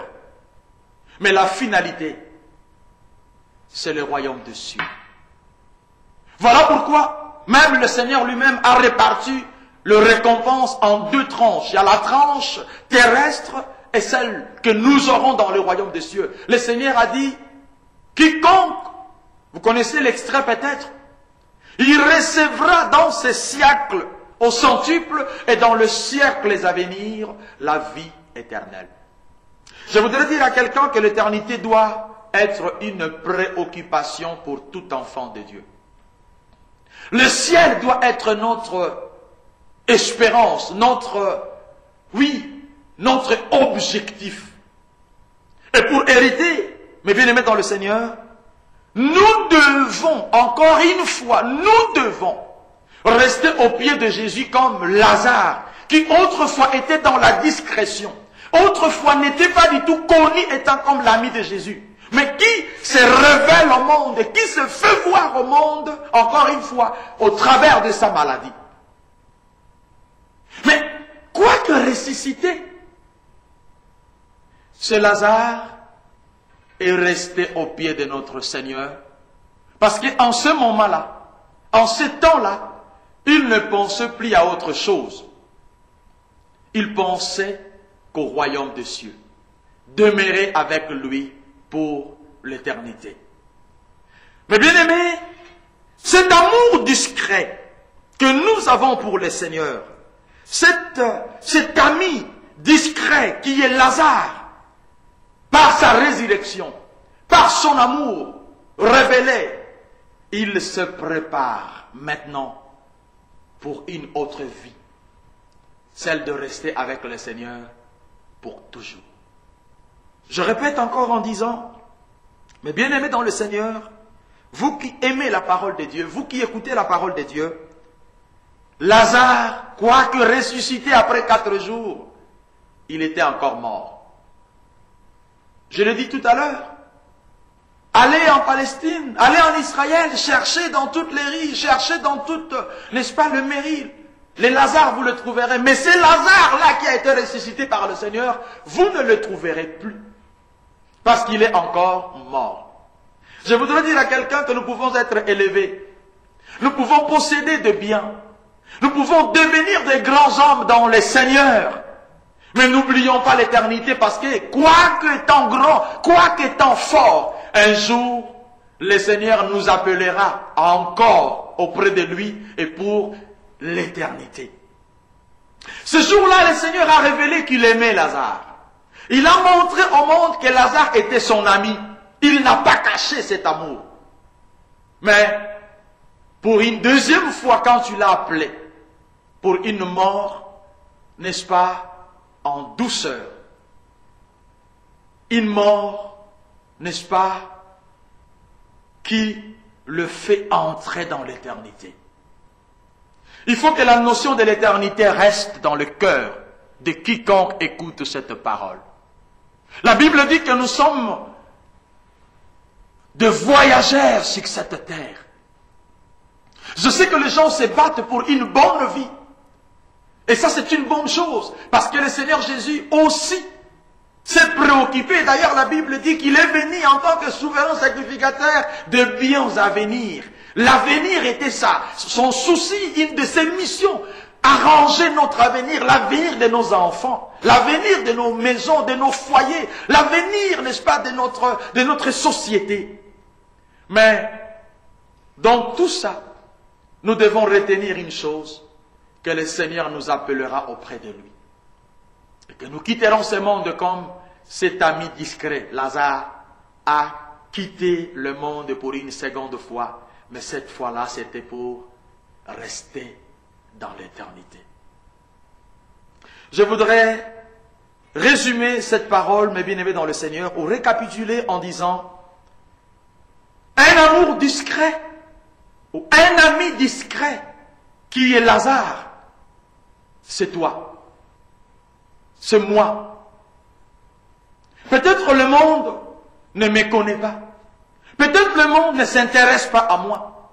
[SPEAKER 1] Mais la finalité, c'est le royaume des cieux. Voilà pourquoi même le Seigneur lui-même a réparti le récompense en deux tranches. Il y a la tranche terrestre et celle que nous aurons dans le royaume des cieux. Le Seigneur a dit, quiconque, vous connaissez l'extrait peut-être, il recevra dans ce siècle au centuple et dans le siècle à venir la vie éternelle. Je voudrais dire à quelqu'un que l'éternité doit être une préoccupation pour tout enfant de Dieu. Le ciel doit être notre espérance, notre objectif. Et pour hériter, mes bien-aimés dans le Seigneur, nous devons, encore une fois, nous devons rester au pied de Jésus comme Lazare, qui autrefois était dans la discrétion, autrefois n'était pas du tout connu étant comme l'ami de Jésus, mais qui se révèle au monde, qui se fait voir au monde, encore une fois, au travers de sa maladie. Mais, quoique ressuscité, ce Lazare est resté au pied de notre Seigneur, parce qu'en ce moment-là, en ce temps-là, il ne pensait plus à autre chose. Il pensait qu'au royaume des cieux, demeurer avec lui pour l'éternité. Mais bien aimés, cet amour discret que nous avons pour le Seigneur, cet ami discret qui est Lazare, par sa résurrection, par son amour révélé, il se prépare maintenant pour une autre vie, celle de rester avec le Seigneur pour toujours. Je répète encore en disant, mes bien-aimés dans le Seigneur, vous qui aimez la parole de Dieu, vous qui écoutez la parole de Dieu, Lazare, quoique ressuscité après 4 jours, il était encore mort. Je l'ai dit tout à l'heure. Allez en Palestine, allez en Israël, cherchez dans toutes les rives, cherchez dans toutes, n'est-ce pas, le Méril. Les Lazare, vous le trouverez. Mais c'est Lazare-là qui a été ressuscité par le Seigneur, vous ne le trouverez plus. Parce qu'il est encore mort. Je voudrais dire à quelqu'un que nous pouvons être élevés. Nous pouvons posséder de biens. Nous pouvons devenir des grands hommes dans le Seigneur. Mais n'oublions pas l'éternité parce que, quoique étant grand, quoique étant fort, un jour, le Seigneur nous appellera encore auprès de lui et pour l'éternité. Ce jour-là, le Seigneur a révélé qu'il aimait Lazare. Il a montré au monde que Lazare était son ami. Il n'a pas caché cet amour. Mais, pour une deuxième fois, quand tu l'as appelé, pour une mort, n'est-ce pas, en douceur. Une mort, n'est-ce pas, qui le fait entrer dans l'éternité. Il faut que la notion de l'éternité reste dans le cœur de quiconque écoute cette parole. La Bible dit que nous sommes de voyageurs sur cette terre. Je sais que les gens se battent pour une bonne vie. Et ça, c'est une bonne chose, parce que le Seigneur Jésus aussi s'est préoccupé. D'ailleurs, la Bible dit qu'il est venu en tant que souverain sacrificateur de biens à venir. L'avenir était ça, son souci, une de ses missions, arranger notre avenir, l'avenir de nos enfants, l'avenir de nos maisons, de nos foyers, l'avenir, n'est-ce pas, de notre société. Mais, dans tout ça, nous devons retenir une chose, que le Seigneur nous appellera auprès de lui. Et que nous quitterons ce monde comme cet ami discret, Lazare, a quitté le monde pour une seconde fois, mais cette fois-là, c'était pour rester dans l'éternité. Je voudrais résumer cette parole, mes bien-aimés dans le Seigneur, ou récapituler en disant, un amour discret, ou un ami discret, qui est Lazare, c'est toi. C'est moi. Peut-être le monde ne me connaît pas. Peut-être le monde ne s'intéresse pas à moi.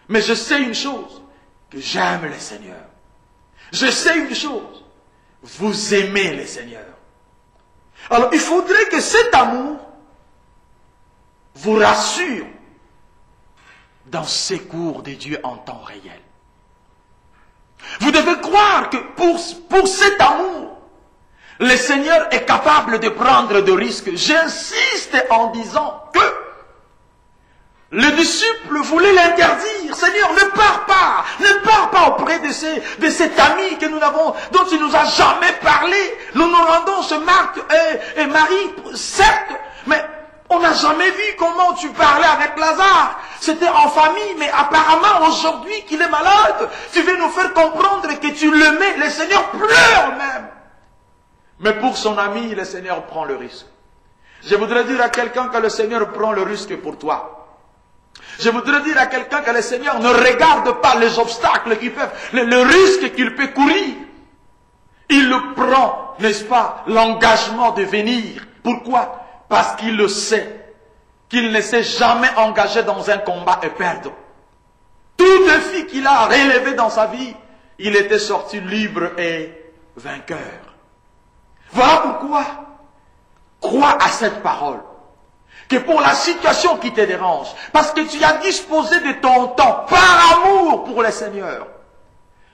[SPEAKER 1] Mais je sais une chose, que j'aime le Seigneur. Je sais une chose, vous aimez le Seigneur. Alors il faudrait que cet amour vous rassure dans ces cours de Dieu en temps réel. Vous devez croire que pour cet amour, le Seigneur est capable de prendre des risques. J'insiste en disant que les disciples voulaient l'interdire. Seigneur, ne pars pas auprès de cet ami que nous avons, dont tu nous as jamais parlé. Nous nous rendons chez Marthe et Marie, certes, mais On n'a jamais vu comment tu parlais avec Lazare. C'était en famille, mais apparemment aujourd'hui qu'il est malade, tu veux nous faire comprendre que tu l'aimais. Le Seigneur pleure même. Mais pour son ami, le Seigneur prend le risque. Je voudrais dire à quelqu'un que le Seigneur prend le risque pour toi. Je voudrais dire à quelqu'un que le Seigneur ne regarde pas les obstacles qui peuvent, le risque qu'il peut courir. Il le prend, n'est-ce pas, l'engagement de venir. Pourquoi? Parce qu'il le sait, qu'il ne s'est jamais engagé dans un combat et perdre. Tout défi qu'il a relevé dans sa vie, il était sorti libre et vainqueur. Voilà pourquoi, crois à cette parole. Que pour la situation qui te dérange, parce que tu as disposé de ton temps par amour pour le Seigneur,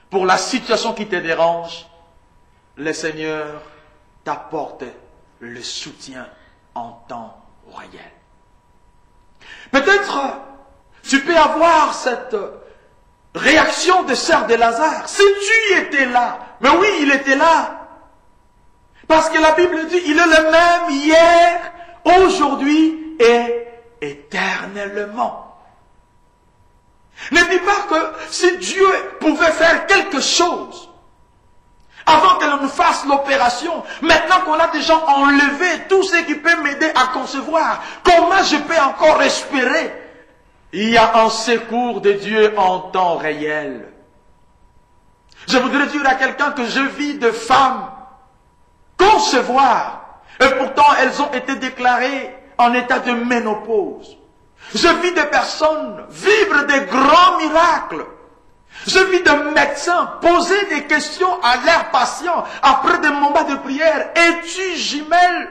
[SPEAKER 1] pour la situation qui te dérange, le Seigneur t'apporte le soutien en temps réel. Peut-être tu peux avoir cette réaction de sœur de Lazare. Si tu étais là, mais oui, il était là. Parce que la Bible dit, il est le même hier, aujourd'hui et éternellement. Ne dis pas que si Dieu pouvait faire quelque chose, avant que l'on nous fasse l'opération, maintenant qu'on a déjà enlevé tout ce qui peut m'aider à concevoir, comment je peux encore espérer? Il y a un secours de Dieu en temps réel. Je voudrais dire à quelqu'un que je vis de femmes concevoir, et pourtant elles ont été déclarées en état de ménopause. Je vis de personnes vivre des grands miracles. Je vis de médecins poser des questions à leurs patients après des moments de prière. Es-tu jumelle?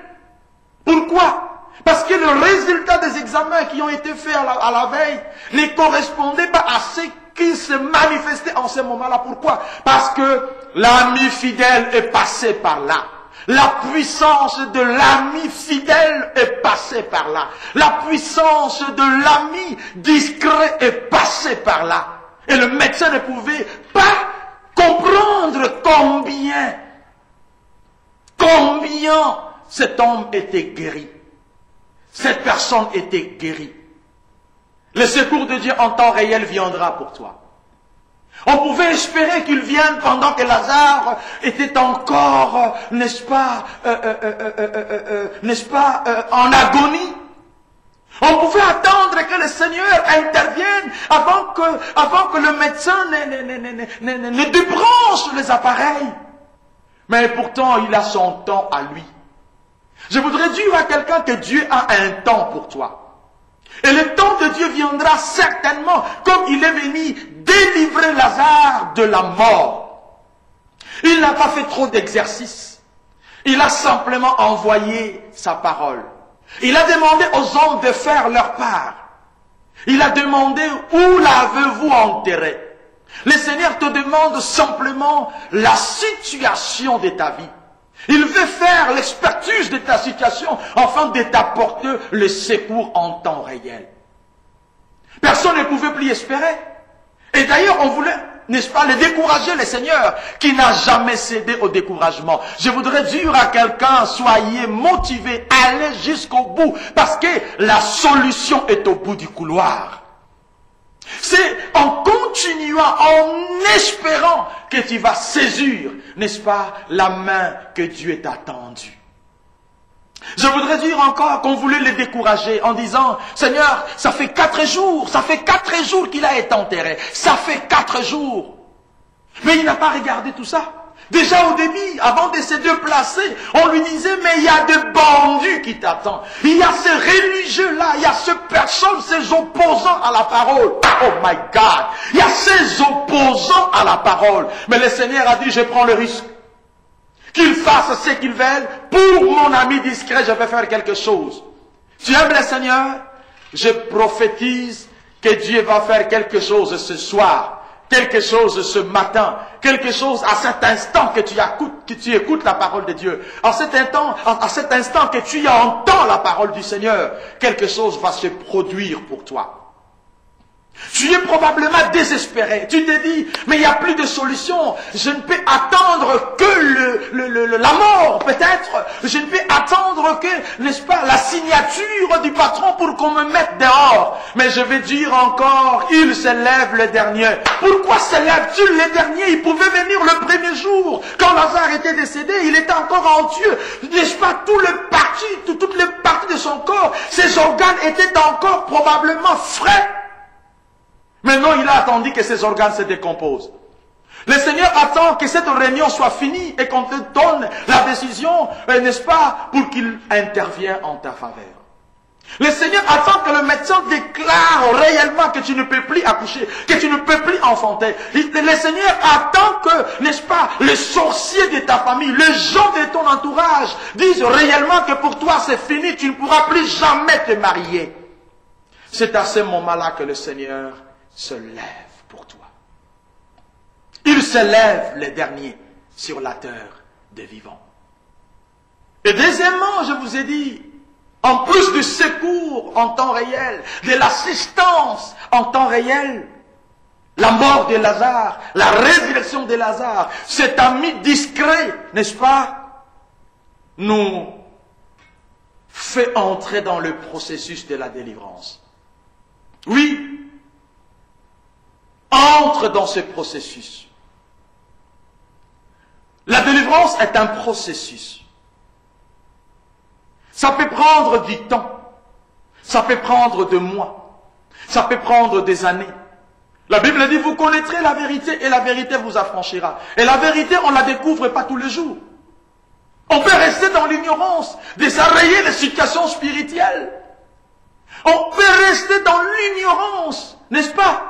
[SPEAKER 1] Pourquoi? Parce que le résultat des examens qui ont été faits à la veille ne correspondait pas à ce qui se manifestait en ce moment-là. Pourquoi? Parce que l'ami fidèle est passé par là. La puissance de l'ami fidèle est passée par là. La puissance de l'ami discret est passée par là. Et le médecin ne pouvait pas comprendre combien cet homme était guéri. Cette personne était guérie. Le secours de Dieu en temps réel viendra pour toi. On pouvait espérer qu'il vienne pendant que Lazare était encore, n'est-ce pas, en agonie. On pouvait attendre que le Seigneur intervienne avant que le médecin ne débranche les appareils. Mais pourtant, il a son temps à lui. Je voudrais dire à quelqu'un que Dieu a un temps pour toi. Et le temps de Dieu viendra certainement, comme il est venu délivrer Lazare de la mort. Il n'a pas fait trop d'exercices. Il a simplement envoyé sa parole. Il a demandé aux hommes de faire leur part. Il a demandé où l'avez-vous enterré. Le Seigneur te demande simplement la situation de ta vie. Il veut faire l'expertise de ta situation afin de t'apporter le secours en temps réel. Personne ne pouvait plus espérer. Et d'ailleurs, on voulait, n'est-ce pas, le décourager, le Seigneur, qui n'a jamais cédé au découragement. Je voudrais dire à quelqu'un, soyez motivés, allez jusqu'au bout, parce que la solution est au bout du couloir. C'est en continuant, en espérant que tu vas saisir, n'est-ce pas, la main que Dieu t'a tendue. Je voudrais dire encore qu'on voulait les décourager en disant, Seigneur, ça fait 4 jours qu'il a été enterré. Ça fait 4 jours. Mais il n'a pas regardé tout ça. Déjà au début, avant de se déplacer, on lui disait, mais il y a des bandits qui t'attendent. Il y a ces religieux-là, il y a ces personnes, ces opposants à la parole. Oh my God! Il y a ces opposants à la parole. Mais le Seigneur a dit, je prends le risque. Qu'ils fassent ce qu'ils veulent. Pour mon ami discret, je vais faire quelque chose. Tu aimes le Seigneur? Je prophétise que Dieu va faire quelque chose ce soir. Quelque chose ce matin, quelque chose à cet instant que tu écoutes la parole de Dieu. À cet instant que tu entends la parole du Seigneur, quelque chose va se produire pour toi. Tu es probablement désespéré. Tu te dis, mais il n'y a plus de solution. Je ne peux attendre que la mort, peut-être. Je ne peux attendre que, n'est-ce pas, la signature du patron pour qu'on me mette dehors. Mais je vais dire encore, il se lève le dernier. Pourquoi se lève-t-il le dernier? Il pouvait venir le premier jour. Quand Lazare était décédé, il était encore en Dieu. N'est-ce pas, toutes les parties de son corps, ses organes étaient encore probablement frais. Maintenant, il a attendu que ses organes se décomposent. Le Seigneur attend que cette réunion soit finie et qu'on te donne la décision, n'est-ce pas, pour qu'il intervienne en ta faveur. Le Seigneur attend que le médecin déclare réellement que tu ne peux plus accoucher, que tu ne peux plus enfanter. Le Seigneur attend que, n'est-ce pas, les sorciers de ta famille, les gens de ton entourage disent réellement que pour toi c'est fini, tu ne pourras plus jamais te marier. C'est à ce moment-là que le Seigneur se lève pour toi. Il se lève le dernier sur la terre des vivants. Et deuxièmement, je vous ai dit, en plus du secours en temps réel, de l'assistance en temps réel, la mort de Lazare, la résurrection de Lazare, cet ami discret, n'est-ce pas, nous fait entrer dans le processus de la délivrance. Oui, entre dans ce processus. La délivrance est un processus. Ça peut prendre du temps. Ça peut prendre des mois. Ça peut prendre des années. La Bible dit, vous connaîtrez la vérité et la vérité vous affranchira. Et la vérité, on ne la découvre pas tous les jours. On peut rester dans l'ignorance, désarrayer les situations spirituelles. On peut rester dans l'ignorance, n'est-ce pas,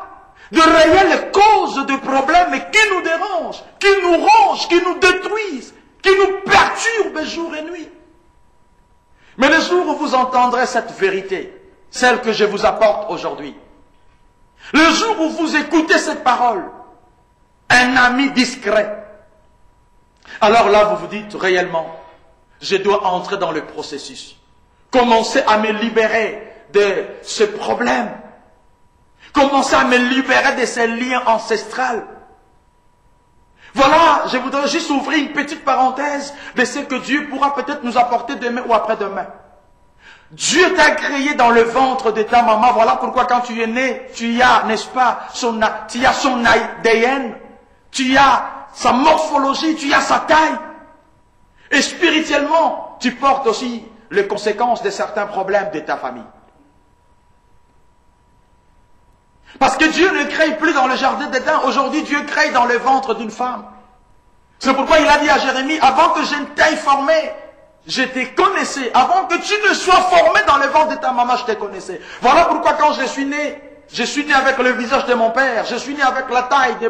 [SPEAKER 1] de réelles causes de problèmes qui nous dérangent, qui nous rongent, qui nous détruisent, qui nous perturbent jour et nuit. Mais le jour où vous entendrez cette vérité, celle que je vous apporte aujourd'hui, le jour où vous écoutez cette parole, un ami discret, alors là vous vous dites réellement, je dois entrer dans le processus, commencer à me libérer de ce problème, commencer à me libérer de ces liens ancestraux. Voilà, je voudrais juste ouvrir une petite parenthèse de ce que Dieu pourra peut-être nous apporter demain ou après-demain. Dieu t'a créé dans le ventre de ta maman. Voilà pourquoi quand tu es né, tu as, n'est-ce pas, tu as son ADN, tu as sa morphologie, tu as sa taille. Et spirituellement, tu portes aussi les conséquences de certains problèmes de ta famille. Parce que Dieu ne crée plus dans le jardin d'Éden. Aujourd'hui, Dieu crée dans le ventre d'une femme. C'est pourquoi il a dit à Jérémie, avant que je ne t'aie formé, je te connaissais. Avant que tu ne sois formé dans le ventre de ta maman, je te connaissais. Voilà pourquoi quand je suis né avec le visage de mon père. Je suis né avec la taille de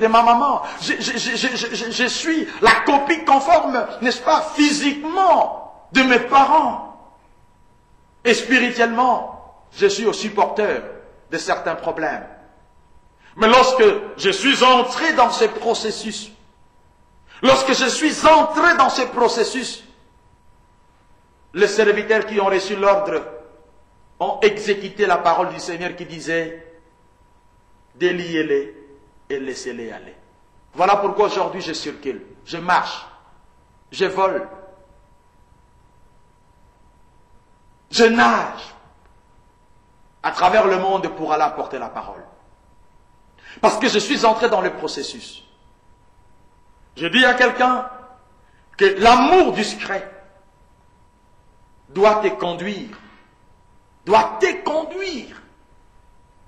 [SPEAKER 1] ma maman. Je suis la copie conforme, n'est-ce pas, physiquement de mes parents. Et spirituellement, je suis aussi porteur de certains problèmes. Mais lorsque je suis entré dans ce processus, les serviteurs qui ont reçu l'ordre ont exécuté la parole du Seigneur qui disait « Déliez-les et laissez-les aller ». Voilà pourquoi aujourd'hui je circule, je marche, je vole, je nage à travers le monde pour aller apporter la parole. Parce que je suis entré dans le processus. Je dis à quelqu'un que l'amour discret doit te conduire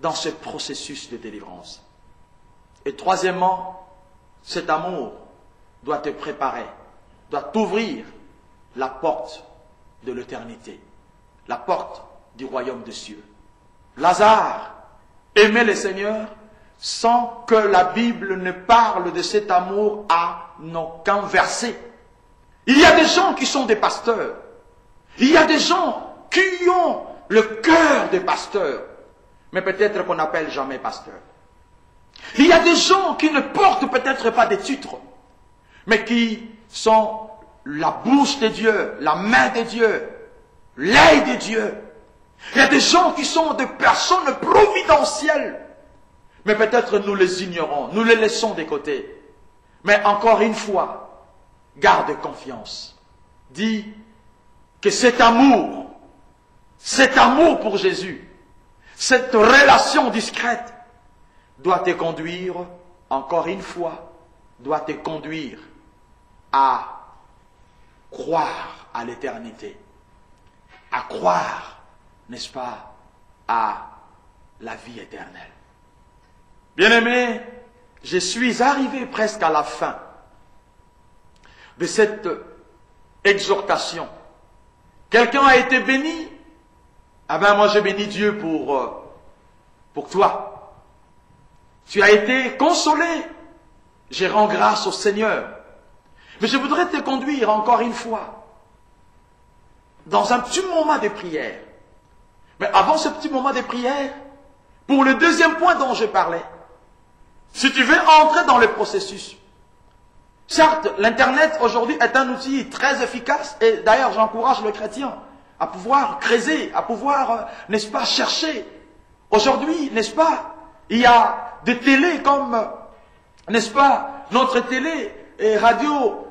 [SPEAKER 1] dans ce processus de délivrance. Et troisièmement, cet amour doit te préparer, doit t'ouvrir la porte de l'éternité, la porte du royaume des cieux. Lazare aimait le Seigneur sans que la Bible ne parle de cet amour à aucun verset. Il y a des gens qui sont des pasteurs. Il y a des gens qui ont le cœur des pasteurs, mais peut-être qu'on n'appelle jamais pasteur. Il y a des gens qui ne portent peut-être pas des titres, mais qui sont la bouche de Dieu, la main de Dieu, l'œil de Dieu. Il y a des gens qui sont des personnes providentielles. Mais peut-être nous les ignorons, nous les laissons de côté. Mais encore une fois, garde confiance. Dis que cet amour pour Jésus, cette relation discrète doit te conduire, encore une fois, doit te conduire à croire à l'éternité, à croire, n'est-ce pas, à la vie éternelle. Bien-aimés, je suis arrivé presque à la fin de cette exhortation. Quelqu'un a été béni? Ah ben moi je bénis Dieu pour toi. Tu as été consolé? Je rends grâce au Seigneur. Mais je voudrais te conduire encore une fois dans un petit moment de prière. Mais avant ce petit moment de prière, pour le deuxième point dont je parlais, si tu veux entrer dans le processus, certes, l'Internet aujourd'hui est un outil très efficace, et d'ailleurs j'encourage le chrétien à pouvoir creuser, à pouvoir, n'est-ce pas, chercher. Aujourd'hui, n'est-ce pas, il y a des télés comme, n'est-ce pas, notre télé et radio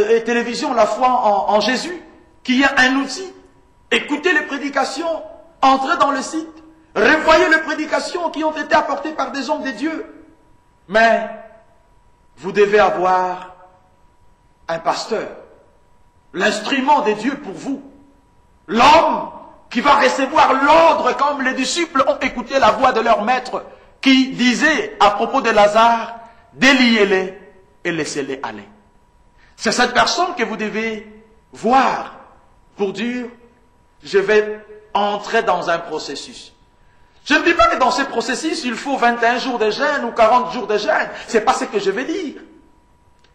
[SPEAKER 1] et télévision, la foi en Jésus, qui est un outil. Écoutez les prédications, entrez dans le site, revoyez les prédications qui ont été apportées par des hommes de Dieu. Mais vous devez avoir un pasteur, l'instrument de Dieu pour vous, l'homme qui va recevoir l'ordre comme les disciples ont écouté la voix de leur maître qui disait à propos de Lazare, déliez-les et laissez-les aller. C'est cette personne que vous devez voir pour dire, je vais entrer dans un processus. Je ne dis pas que dans ce processus, il faut 21 jours de jeûne ou 40 jours de jeûne. Ce n'est pas ce que je vais dire.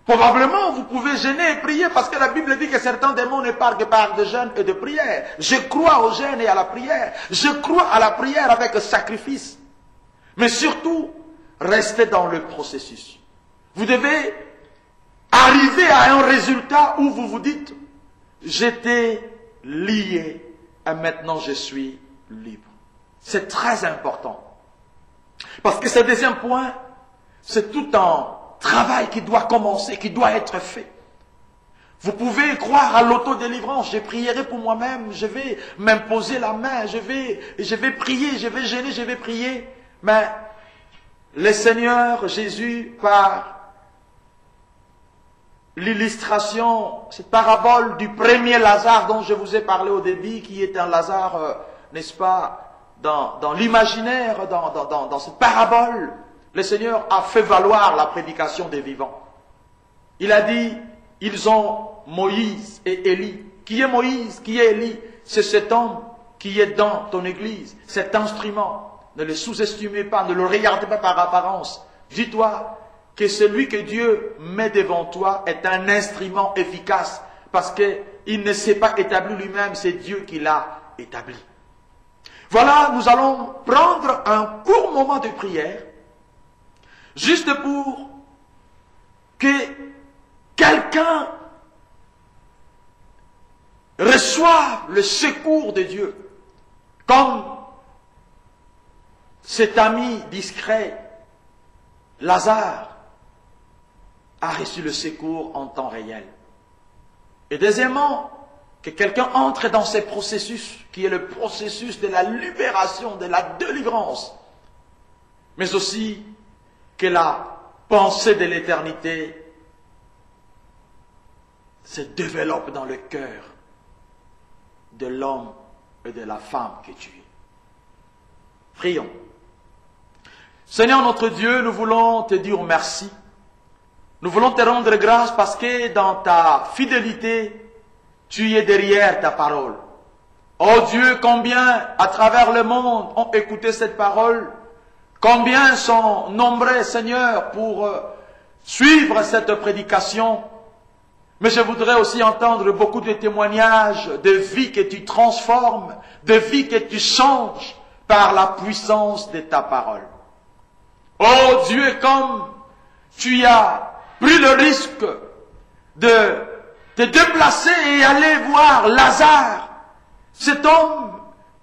[SPEAKER 1] Probablement, vous pouvez jeûner et prier parce que la Bible dit que certains démons ne parlent que par de jeûne et de prière. Je crois au jeûne et à la prière. Je crois à la prière avec sacrifice. Mais surtout, restez dans le processus. Vous devez arriver à un résultat où vous vous dites, j'étais lié et maintenant je suis libre. C'est très important. Parce que ce deuxième point, c'est tout un travail qui doit commencer, qui doit être fait. Vous pouvez croire à l'autodélivrance. Je prierai pour moi-même, je vais m'imposer la main, je vais prier, je vais gêner, je vais prier. Mais le Seigneur Jésus, par l'illustration, cette parabole du premier Lazare dont je vous ai parlé au début, qui est un Lazare, n'est-ce pas, dans l'imaginaire, dans cette parabole, le Seigneur a fait valoir la prédication des vivants. Il a dit, ils ont Moïse et Élie. Qui est Moïse? Qui est Élie? C'est cet homme qui est dans ton église, cet instrument. Ne le sous-estimez pas, ne le regardez pas par apparence. Dis-toi que celui que Dieu met devant toi est un instrument efficace parce qu'il ne s'est pas établi lui-même, c'est Dieu qui l'a établi. Voilà, nous allons prendre un court moment de prière, juste pour que quelqu'un reçoive le secours de Dieu, comme cet ami discret, Lazare, a reçu le secours en temps réel. Et deuxièmement, que quelqu'un entre dans ce processus, qui est le processus de la libération, de la délivrance, mais aussi que la pensée de l'éternité se développe dans le cœur de l'homme et de la femme que tu es. Prions. Seigneur notre Dieu, nous voulons te dire merci. Nous voulons te rendre grâce parce que dans ta fidélité, tu es derrière ta parole. Oh Dieu, combien à travers le monde ont écouté cette parole, combien sont nombreux, Seigneur, pour suivre cette prédication. Mais je voudrais aussi entendre beaucoup de témoignages de vie que tu transformes, de vie que tu changes par la puissance de ta parole. Oh Dieu, comme tu as pris le risque de te déplacer et aller voir Lazare, cet homme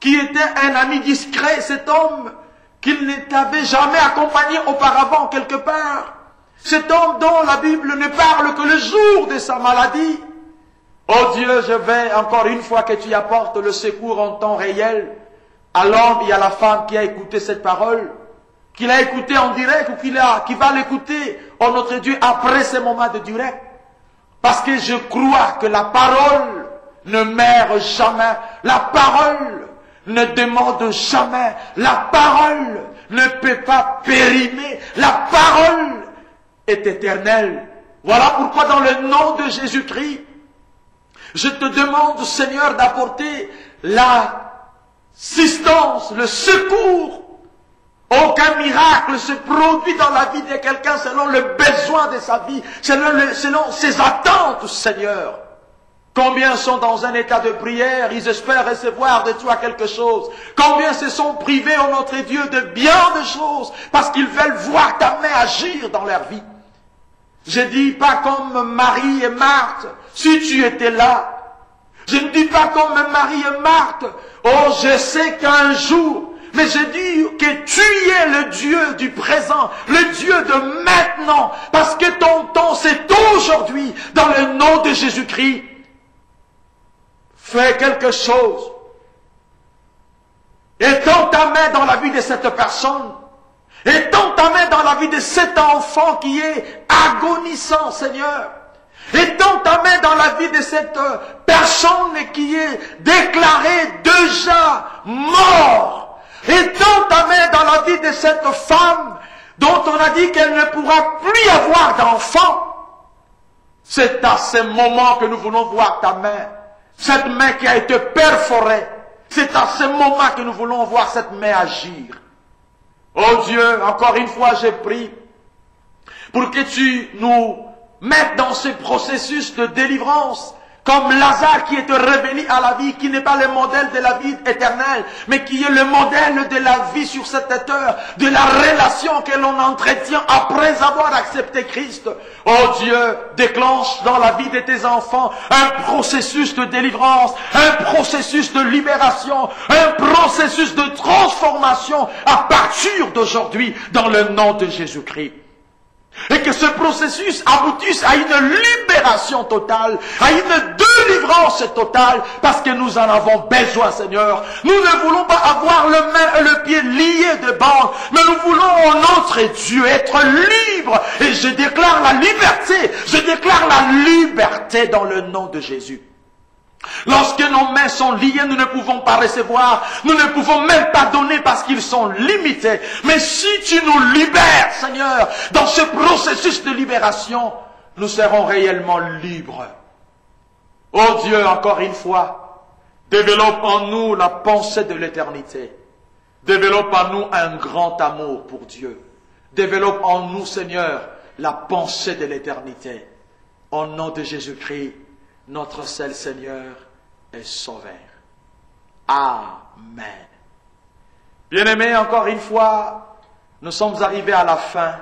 [SPEAKER 1] qui était un ami discret, cet homme qu'il ne t'avait jamais accompagné auparavant quelque part. Cet homme dont la Bible ne parle que le jour de sa maladie. Oh Dieu, je vais encore une fois que tu apportes le secours en temps réel à l'homme et à la femme qui a écouté cette parole, qu'il a écouté en direct ou qui va l'écouter, oh notre Dieu, après ces moments de direct. Parce que je crois que la parole ne meurt jamais, la parole ne demande jamais, la parole ne peut pas périmer, la parole est éternelle. Voilà pourquoi dans le nom de Jésus-Christ, je te demande, Seigneur, d'apporter l'assistance, le secours. Aucun miracle se produit dans la vie de quelqu'un selon le besoin de sa vie, selon ses attentes, Seigneur. Combien sont dans un état de prière, ils espèrent recevoir de toi quelque chose. Combien se sont privés, oh notre Dieu, de bien de choses, parce qu'ils veulent voir ta main agir dans leur vie. Je dis pas comme Marie et Marthe, si tu étais là. Je ne dis pas comme Marie et Marthe, oh je sais qu'un jour, mais je dis que tu es le Dieu du présent, le Dieu de maintenant, parce que ton temps c'est aujourd'hui, dans le nom de Jésus-Christ. Fais quelque chose. Étends ta main dans la vie de cette personne. Étends ta main dans la vie de cet enfant qui est agonissant, Seigneur. Étends ta main dans la vie de cette personne qui est déclarée déjà mort. Étends ta main dans la vie de cette femme dont on a dit qu'elle ne pourra plus avoir d'enfant. C'est à ce moment que nous voulons voir ta main. Cette main qui a été perforée. C'est à ce moment que nous voulons voir cette main agir. Oh Dieu, encore une fois, je prie pour que tu nous mettes dans ce processus de délivrance, comme Lazare qui est revenu à la vie, qui n'est pas le modèle de la vie éternelle, mais qui est le modèle de la vie sur cette terre, de la relation que l'on entretient après avoir accepté Christ. Oh Dieu, déclenche dans la vie de tes enfants un processus de délivrance, un processus de libération, un processus de transformation à partir d'aujourd'hui dans le nom de Jésus-Christ. Et que ce processus aboutisse à une libération totale, à une délivrance totale, parce que nous en avons besoin, Seigneur. Nous ne voulons pas avoir le main et le pied liés de bandes, mais nous voulons, notre Dieu, être libres. Et je déclare la liberté, je déclare la liberté dans le nom de Jésus. Lorsque nos mains sont liées, nous ne pouvons pas recevoir, nous ne pouvons même pas donner parce qu'ils sont limités. Mais si tu nous libères, Seigneur, dans ce processus de libération, nous serons réellement libres. Oh Dieu, encore une fois, développe en nous la pensée de l'éternité. Développe en nous un grand amour pour Dieu. Développe en nous, Seigneur, la pensée de l'éternité. Au nom de Jésus-Christ, notre seul Seigneur et Sauveur. Amen. Bien-aimés, encore une fois, nous sommes arrivés à la fin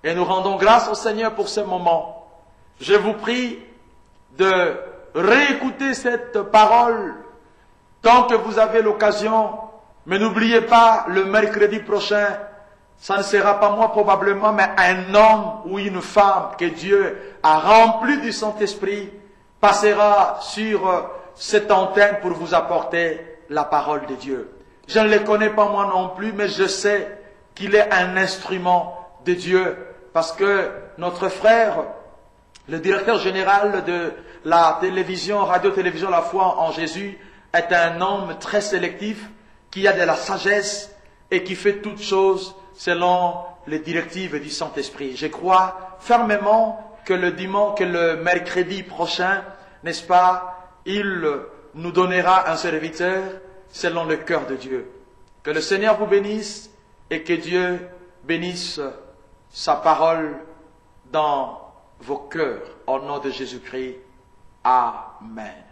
[SPEAKER 1] et nous rendons grâce au Seigneur pour ce moment. Je vous prie de réécouter cette parole tant que vous avez l'occasion, mais n'oubliez pas, le mercredi prochain, ça ne sera pas moi probablement, mais un homme ou une femme que Dieu a rempli du Saint-Esprit passera sur cette antenne pour vous apporter la parole de Dieu. Je ne le connais pas moi non plus, mais je sais qu'il est un instrument de Dieu, parce que notre frère, le directeur général de la télévision, radio-télévision La Foi en Jésus, est un homme très sélectif, qui a de la sagesse et qui fait toutes choses selon les directives du Saint-Esprit. Je crois fermement que le mercredi prochain, n'est-ce pas, il nous donnera un serviteur selon le cœur de Dieu. Que le Seigneur vous bénisse et que Dieu bénisse sa parole dans vos cœurs. Au nom de Jésus-Christ. Amen.